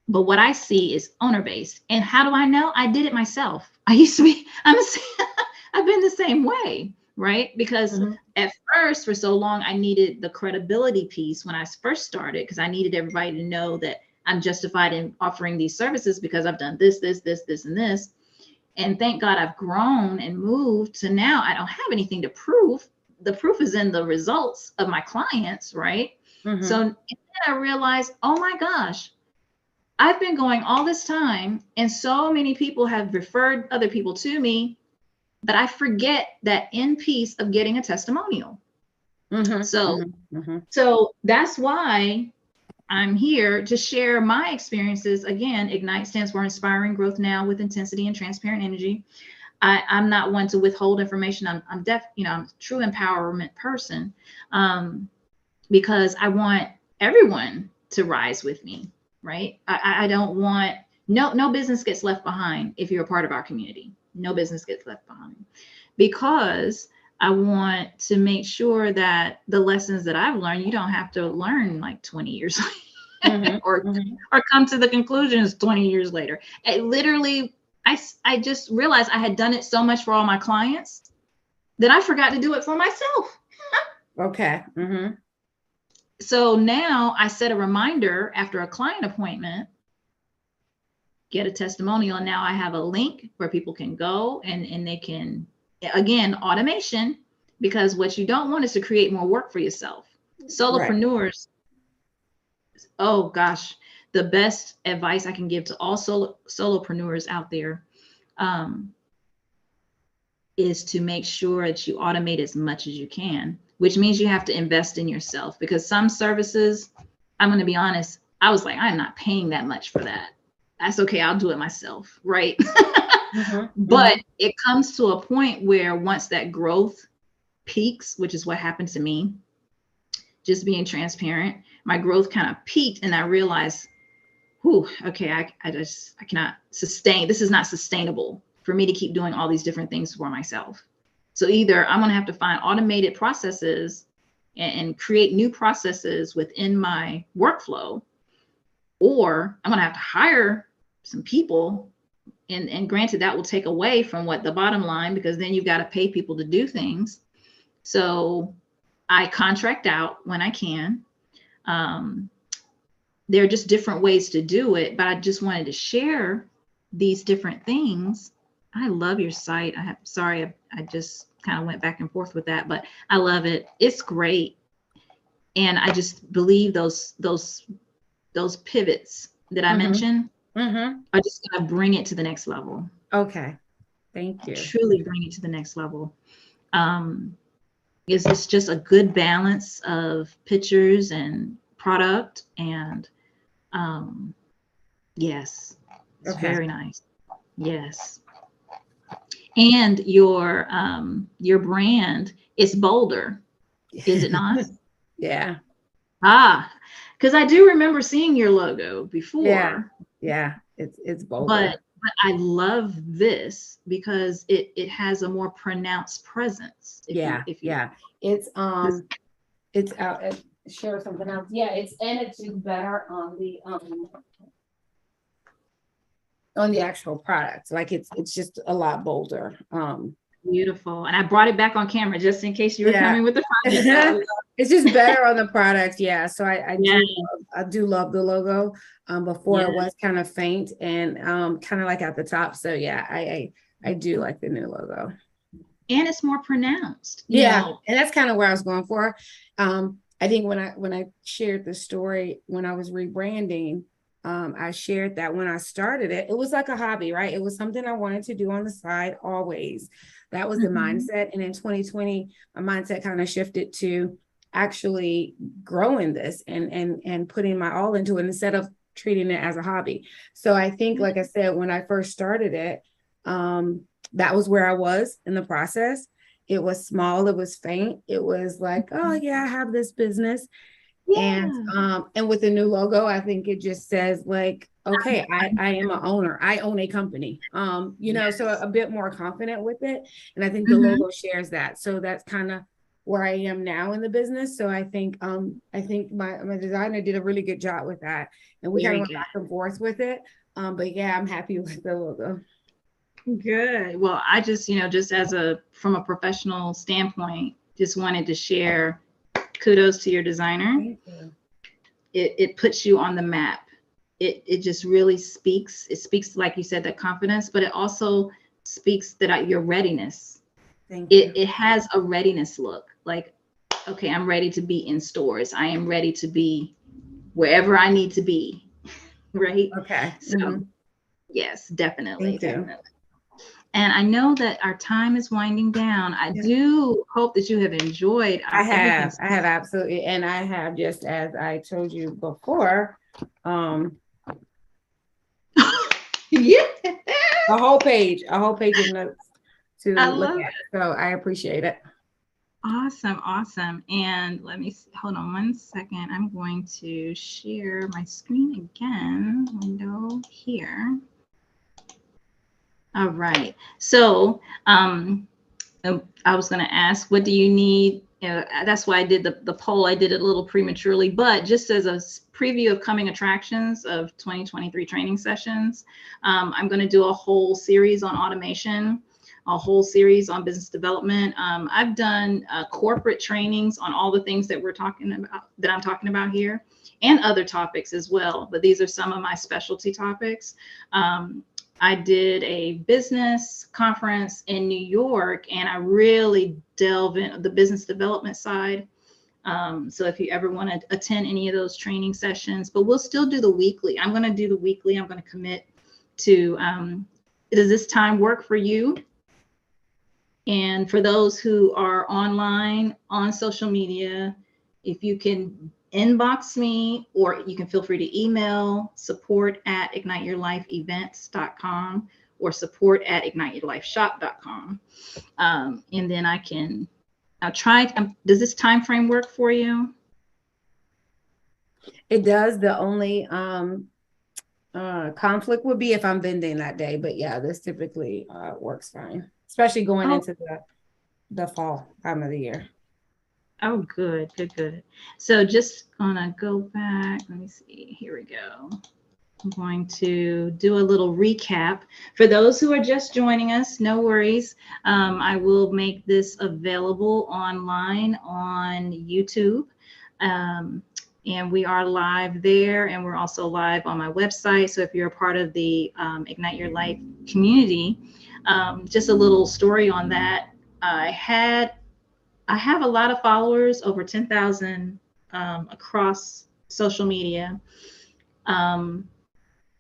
but what I see is owner-based. And how do I know? I did it myself. I've been the same way, right? Because at first, for so long, I needed the credibility piece when I first started, because I needed everybody to know that I'm justified in offering these services because I've done this, and this. And thank God I've grown and moved to now I don't have anything to prove. The proof is in the results of my clients, right? So and then I realized, oh my gosh, I've been going all this time and so many people have referred other people to me, but I forget that end piece of getting a testimonial. So that's why I'm here to share my experiences. Again, IGNITE stands for Inspiring Growth Now with Intensity and Transparent Energy. I'm not one to withhold information. I'm I'm a true empowerment person, because I want everyone to rise with me, right? I don't want, no business gets left behind if you're a part of our community. No business gets left behind, because I want to make sure that the lessons that I've learned, you don't have to learn like 20 years later or come to the conclusions 20 years later. It literally, I just realized I had done it so much for all my clients that I forgot to do it for myself. Okay. So now I set a reminder after a client appointment, get a testimonial. And now I have a link where people can go and they can, again, automation, because what you don't want is to create more work for yourself. Solopreneurs, oh gosh, the best advice I can give to all solopreneurs out there is to make sure that you automate as much as you can, which means you have to invest in yourself, because some services, I'm going to be honest, I was like, I'm not paying that much for that. that's okay. I'll do it myself. Right. Mhm, But it comes to a point where once that growth peaks, which is what happened to me, just being transparent, my growth kind of peaked and I realized, whew, okay, I cannot sustain. This is not sustainable for me to keep doing all these different things for myself. So either I'm going to have to find automated processes and create new processes within my workflow, or I'm going to have to hire some people. And granted, that will take away from what the bottom line, because then you've got to pay people to do things. So I contract out when I can. There are just different ways to do it, but I just wanted to share these different things. I love your site. I just kind of went back and forth with that, but I love it. It's great. And I just believe those pivots that I mentioned are just going to bring it to the next level. Okay. Thank you. Truly bring it to the next level. Is this just a good balance of pictures and product? And yes, it's very nice. Yes. And your brand is bolder, is it not? Yeah. Because I do remember seeing your logo before. Yeah. It's bolder. But I love this because it has a more pronounced presence. It's share something else. Yeah, it's just better on the actual product. Like it's just a lot bolder. Beautiful. And I brought it back on camera just in case you were coming with the product. It's just better on the product. Yeah. So I do love the logo. Before it was kind of faint and kind of like at the top. So yeah, I do like the new logo. And it's more pronounced. And that's kind of where I was going for. I think when I shared the story when I was rebranding, I shared that when I started it was like a hobby, right? It was something I wanted to do on the side always. That was the mindset. And in 2020, my mindset kind of shifted to actually growing this and putting my all into it instead of treating it as a hobby. So I think, like I said, when I first started it, that was where I was in the process. It was small, it was faint. It was like, oh yeah, I have this business. And with the new logo, I think it just says like, okay, I am an owner. I own a company. So a bit more confident with it. And I think the logo shares that. So that's kind of where I am now in the business. So I think my designer did a really good job with that. And we kind of went back and forth with it. But yeah, I'm happy with the logo. Good. Well, I just, just from a professional standpoint, just wanted to share kudos to your designer. Thank you. It puts you on the map. It just really speaks. It speaks, like you said, that confidence, but it also speaks that your readiness. Thank you. It has a readiness look. Like, okay, I'm ready to be in stores. I am ready to be wherever I need to be. Right. Okay. So yes, definitely. Definitely. And I know that our time is winding down. I do hope that you have enjoyed. I have absolutely. And I have, just as I told you before, a whole page of notes to look at. So I appreciate it. Awesome. And let me hold on one second. I'm going to share my screen again. Window here. All right. So I was going to ask, what do you need? That's why I did the poll. I did it a little prematurely, but just as a preview of coming attractions of 2023 training sessions, I'm going to do a whole series on automation, a whole series on business development. I've done corporate trainings on all the things that I'm talking about here, and other topics as well. But these are some of my specialty topics. I did a business conference in New York, and I really delve into the business development side. So if you ever want to attend any of those training sessions, but we'll still do the weekly. I'm going to do the weekly. I'm going to commit to, does this time work for you? And for those who are online on social media, if you can inbox me, or you can feel free to email support@igniteyourlifeevents.com or support@igniteyourlifeshop.com. And then I'll try. Does this time frame work for you? It does. The only conflict would be if I'm vending that day, but yeah, this typically works fine, especially going into the fall time of the year. Oh, good. So just gonna go back. Let me see. Here we go. I'm going to do a little recap. For those who are just joining us, no worries. I will make this available online on YouTube. And we are live there, and we're also live on my website. So if you're a part of the Ignite Your Life community, just a little story on that. I have a lot of followers, over 10,000 across social media.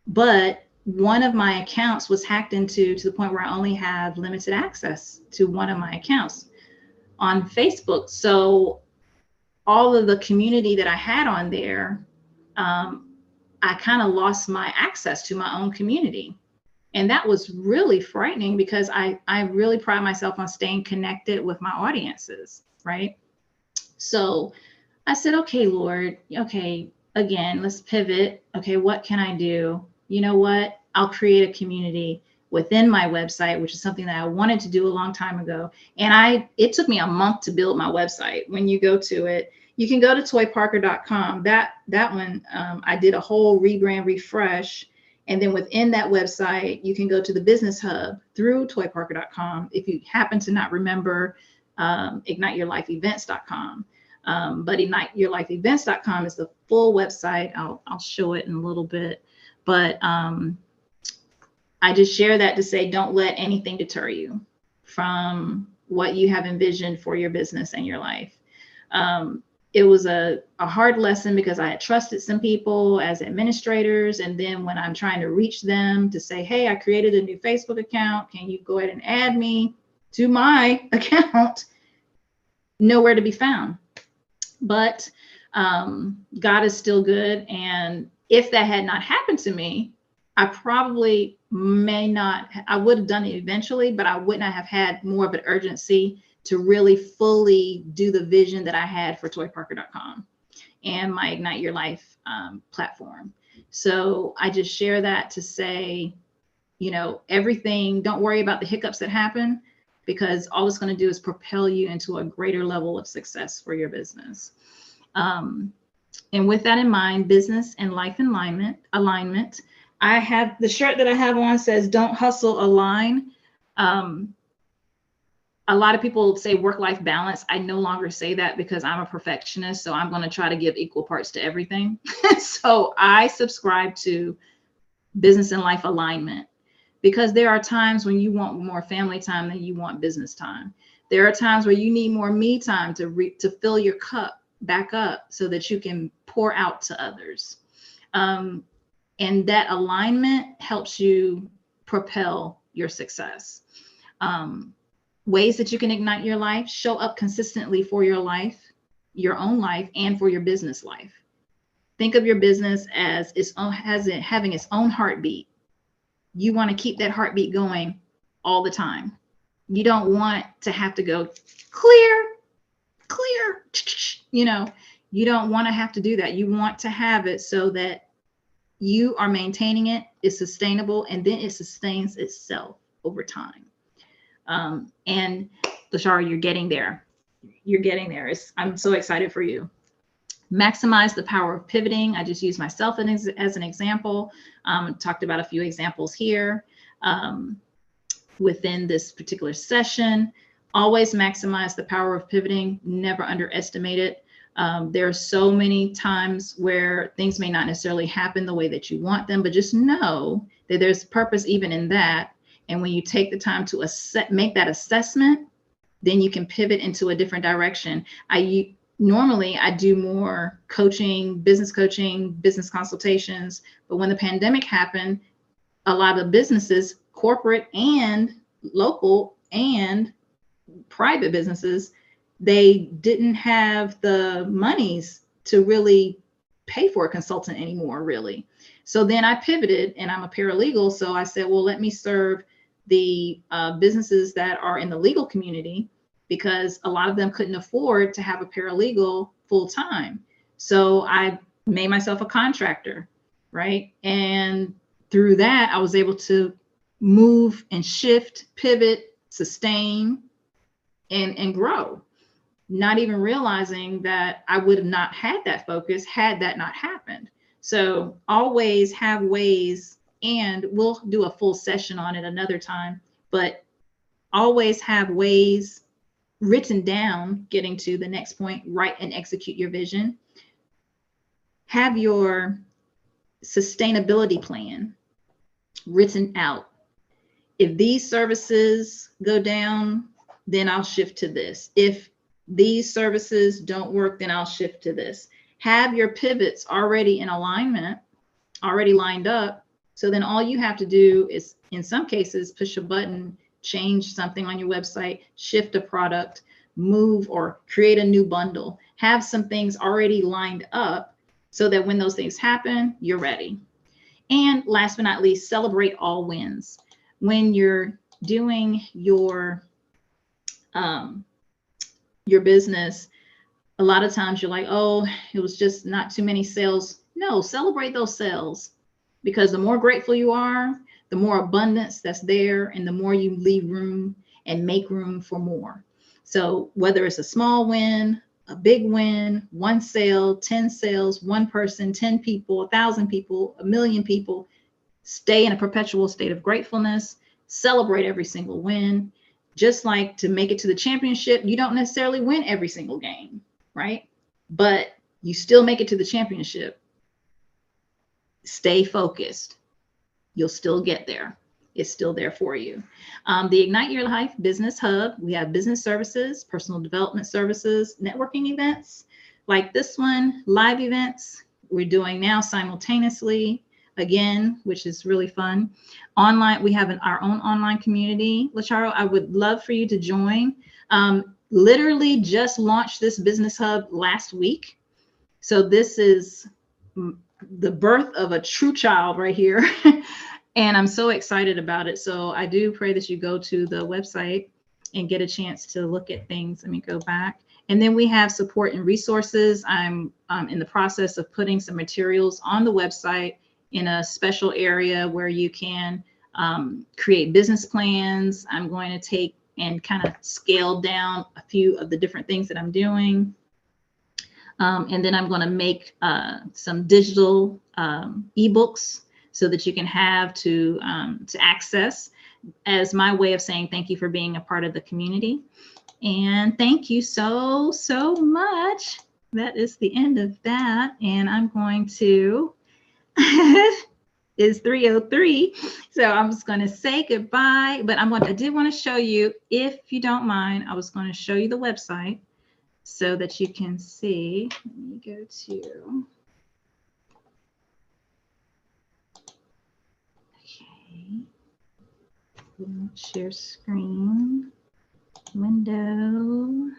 But one of my accounts was hacked into to the point where I only have limited access to one of my accounts on Facebook. So all of the community that I had on there, I kind of lost my access to my own community. And that was really frightening because I really pride myself on staying connected with my audiences, right? So I said, okay, Lord, okay, again, let's pivot. Okay, what can I do? You know what? I'll create a community within my website, which is something that I wanted to do a long time ago. And it took me a month to build my website. When you go to it, you can go to toyparker.com. That one, I did a whole rebrand refresh. And then within that website, you can go to the Business Hub through toyparker.com. If you happen to not remember, igniteyourlifeevents.com. But igniteyourlifeevents.com is the full website. I'll show it in a little bit. But I just share that to say, don't let anything deter you from what you have envisioned for your business and your life. It was a hard lesson because I had trusted some people as administrators. And then when I'm trying to reach them to say, hey, I created a new Facebook account. Can you go ahead and add me to my account? Nowhere to be found. But God is still good. And if that had not happened to me, I probably I would have done it eventually, but I would not have had more of an urgency to really fully do the vision that I had for toyparker.com and my Ignite Your Life platform. So I just share that to say, everything, don't worry about the hiccups that happen, because all it's going to do is propel you into a greater level of success for your business. And with that in mind, business and life alignment. I have the shirt that I have on says, don't hustle, align. A lot of people say work-life balance. I no longer say that because I'm a perfectionist. So I'm going to try to give equal parts to everything. So I subscribe to business and life alignment, because there are times when you want more family time than you want business time. There are times where you need more me time to fill your cup back up so that you can pour out to others. And that alignment helps you propel your success. Ways that you can ignite your life: show up consistently for your life, your own life, and for your business life. Think of your business as having its own heartbeat. You want to keep that heartbeat going all the time. You don't want to have to go clear. You don't want to have to do that. You want to have it so that you are maintaining it, it's sustainable, and then it sustains itself over time. And Lashara, you're getting there. I'm so excited for you. Maximize the power of pivoting. I just used myself as an example. Talked about a few examples here within this particular session. Always maximize the power of pivoting. Never underestimate it. There are so many times where things may not necessarily happen the way that you want them, but just know that there's purpose even in that. And when you take the time to make that assessment, then you can pivot into a different direction. Normally I do more coaching, business consultations. But when the pandemic happened, a lot of businesses, corporate and local and private businesses, they didn't have the monies to really pay for a consultant anymore, really. So then I pivoted, and I'm a paralegal. So I said, well, let me serve the businesses that are in the legal community, because a lot of them couldn't afford to have a paralegal full time. So I made myself a contractor, right? And through that, I was able to move and shift, pivot, sustain, and grow, not even realizing that I would have not had that focus had that not happened. So always have ways, and we'll do a full session on it another time, but always have ways written down, getting to the next point, write and execute your vision. Have your sustainability plan written out. If these services go down, then I'll shift to this. If these services don't work, then I'll shift to this. Have your pivots already in alignment, already lined up. So then all you have to do is, in some cases, push a button, change something on your website, shift a product, move or create a new bundle. Have some things already lined up so that when those things happen, you're ready. And last but not least, celebrate all wins. When you're doing your business, a lot of times you're like, oh, it was just not too many sales. No, celebrate those sales, because the more grateful you are, the more abundance that's there, and the more you leave room and make room for more. So whether it's a small win, a big win, 1 sale, 10 sales, 1 person, 10 people, 1,000 people, 1,000,000 people, stay in a perpetual state of gratefulness, celebrate every single win. Just like to make it to the championship, you don't necessarily win every single game, right? But you still make it to the championship. Stay focused. You'll still get there. It's still there for you. The Ignite Your Life Business Hub, we have business services, personal development services, networking events like this one, live events we're doing now simultaneously, again, which is really fun. Online, we have our own online community. Lacharo, I would love for you to join. Literally just launched this business hub last week. So this is the birth of a true child right here. And I'm so excited about it. So I do pray that you go to the website and get a chance to look at things. Let me go back. And then we have support and resources. I'm in the process of putting some materials on the website in a special area where you can create business plans. I'm going to take and kind of scale down a few of the different things that I'm doing. And then I'm going to make some digital ebooks so that you can have to access, as my way of saying thank you for being a part of the community. And thank you so, so much. That is the end of that. And I'm going to, it's 3:03. So I'm just going to say goodbye, but I did want to show you, if you don't mind, I was going to show you the website so that you can see. Let me go to, okay, share screen, window.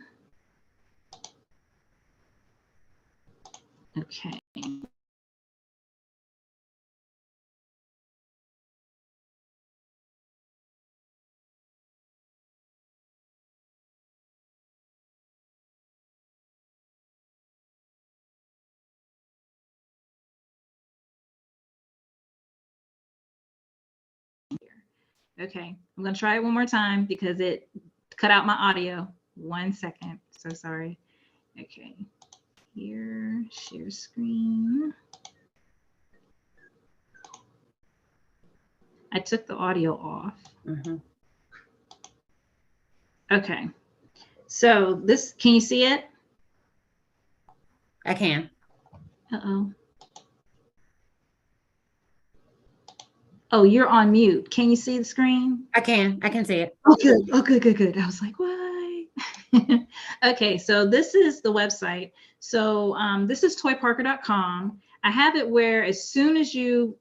Okay. Okay, I'm gonna try it one more time because it cut out my audio. 1 second, so sorry. Okay, here, share screen. I took the audio off. Mm-hmm. Okay, so this, can you see it? I can. Uh-oh. Oh, you're on mute. Can you see the screen? I can see it. Oh, good. Oh, good, good, good. I was like, why? Okay, so this is the website. So this is toyparker.com. I have it where as soon as you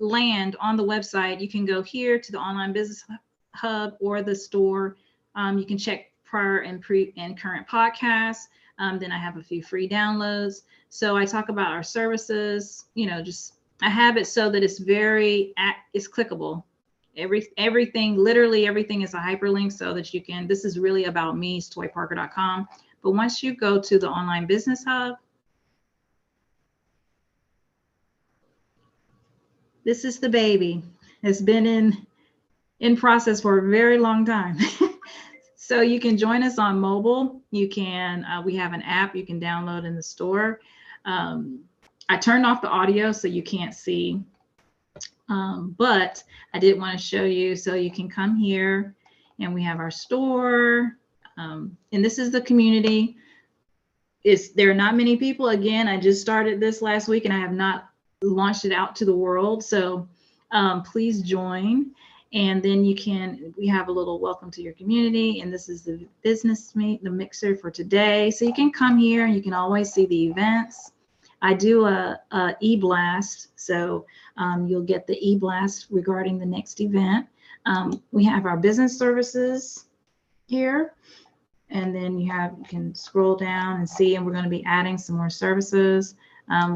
land on the website, you can go here to the online business hub or the store. You can check prior and current podcasts. Then I have a few free downloads. So I talk about our services, just I have it so that it's clickable. Literally everything is a hyperlink so that you can, this is really about me, toyparker.com. But once you go to the Online Business Hub, this is the baby. It's been in process for a very long time. So you can join us on mobile. You can, we have an app you can download in the store. I turned off the audio so you can't see. But I did want to show you, so you can come here and we have our store. And this is the community. There are not many people. Again, I just started this last week and I have not launched it out to the world. So please join. And then we have a little welcome to your community. And this is the business meet, the mixer for today. So you can come here and you can always see the events. I do a e-blast, so you'll get the e-blast regarding the next event. We have our business services here, and then you can scroll down and see, and we're going to be adding some more services.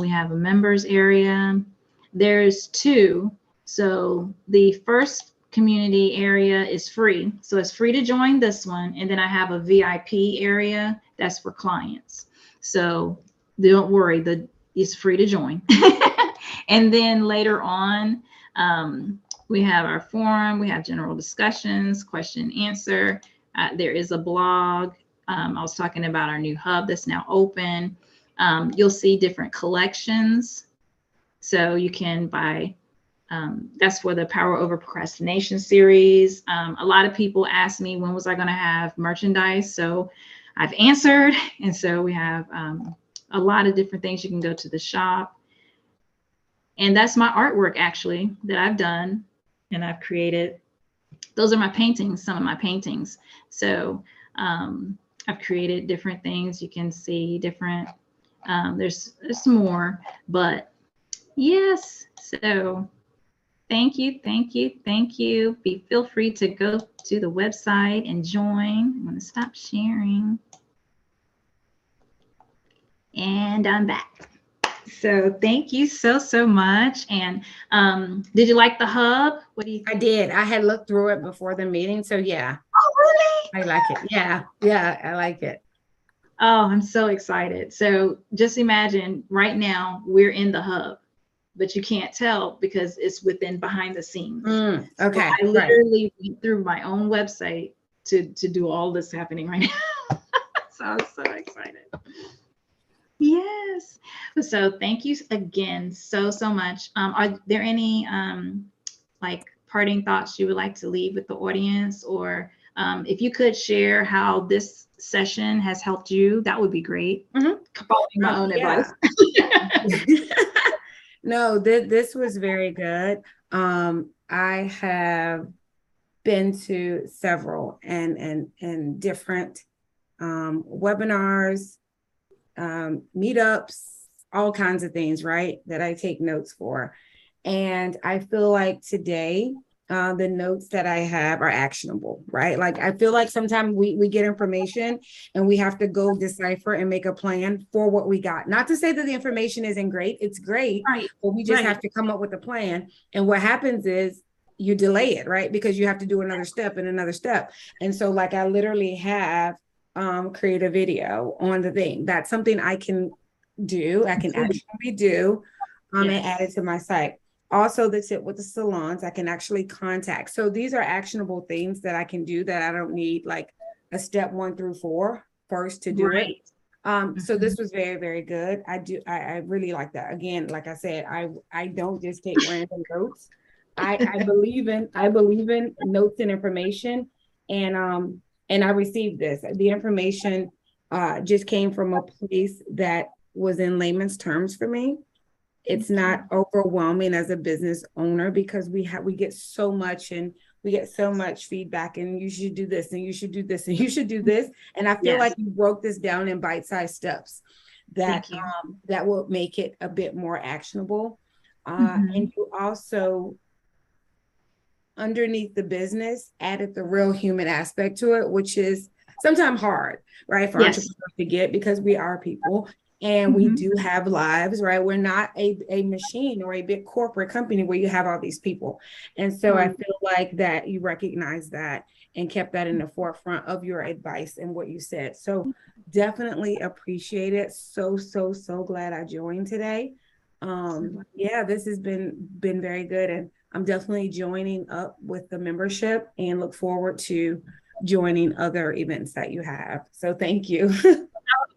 We have a members area. There's two. So the first community area is free, so it's free to join this one, and then I have a VIP area that's for clients. So don't worry, it's free to join. And then later on, we have our forum, we have general discussions, question and answer. There is a blog. I was talking about our new hub that's now open. You'll see different collections. So you can buy, that's for the Power Over Procrastination series. A lot of people ask me, when was I going to have merchandise? So I've answered. And so we have a lot of different things. You can go to the shop. And that's my artwork actually that I've done and I've created. Those are my paintings, some of my paintings. So I've created different things. You can see different, there's more, but yes. So thank you. Feel free to go to the website and join. I'm going to stop sharing. And I'm back. So thank you so much. And did you like the hub? What do you think? I did. I had looked through it before the meeting. So yeah. Oh, really? I like it. Yeah, I like it. Oh, I'm so excited. So just imagine right now we're in the hub, but you can't tell because it's behind the scenes. Okay. So I literally went through my own website to do all this happening right now. So I'm so excited. Yes. So thank you again so much. Are there any like parting thoughts you would like to leave with the audience, or if you could share how this session has helped you, that would be great. Following my own advice. No, this was very good. I have been to several and different webinars, meetups, all kinds of things, right, that I take notes for. And I feel like today, the notes that I have are actionable, right? Like, I feel like sometimes we get information and we have to go decipher and make a plan for what we got. Not to say that the information isn't great, it's great, Right. But we just have to come up with a plan. And what happens is you delay it, right? Because you have to do another step and another step. And so like, I literally have create a video on the thing. That's something I can do. I can actually do and add it to my site. Also, the tip with the salons, I can actually contact. So these are actionable things that I can do that I don't need like a step 1 through 4 first to do it. So this was very, very good. I really like that. Again, like I said, I don't just take random notes. I believe in notes and information. And I received this. The information just came from a place that was in layman's terms for me. It's not overwhelming as a business owner because we get so much and we get so much feedback, and you should do this and you should do this and you should do this. And I feel like you broke this down in bite-sized steps that will make it a bit more actionable. And you also, underneath the business, added the real human aspect to it, which is sometimes hard, right, for Yes. entrepreneurs to get, because we are people and we Mhm. do have lives, right? We're not a machine or a big corporate company where you have all these people. And so I Right. feel like that you recognize that and kept that in the forefront of your advice and what you said. So definitely appreciate it. So, so, so glad I joined today. Yeah, this has been very good. And I'm definitely joining up with the membership and look forward to joining other events that you have. So thank you.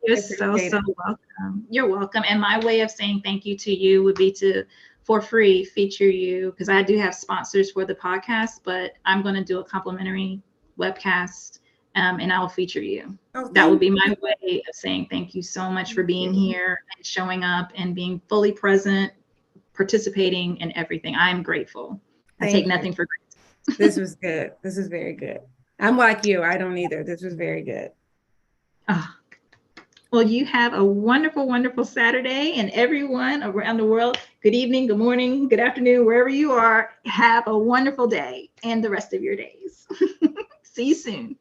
You're I so, appreciate so it. welcome. You're welcome. And my way of saying thank you to you would be to, for free, feature you, because I do have sponsors for the podcast, but I'm going to do a complimentary webcast, and I will feature you. Oh, That would thank be my you. way of saying thank you so much for Thank being you. here and showing up and being fully present, participating in everything. I'm grateful. I take Thank you. nothing for granted. This was good. This is very good. I'm like you. I don't either. This was very good. Ah, well, you have a wonderful, wonderful Saturday, and everyone around the world, good evening, good morning, good afternoon, wherever you are, have a wonderful day and the rest of your days. See you soon.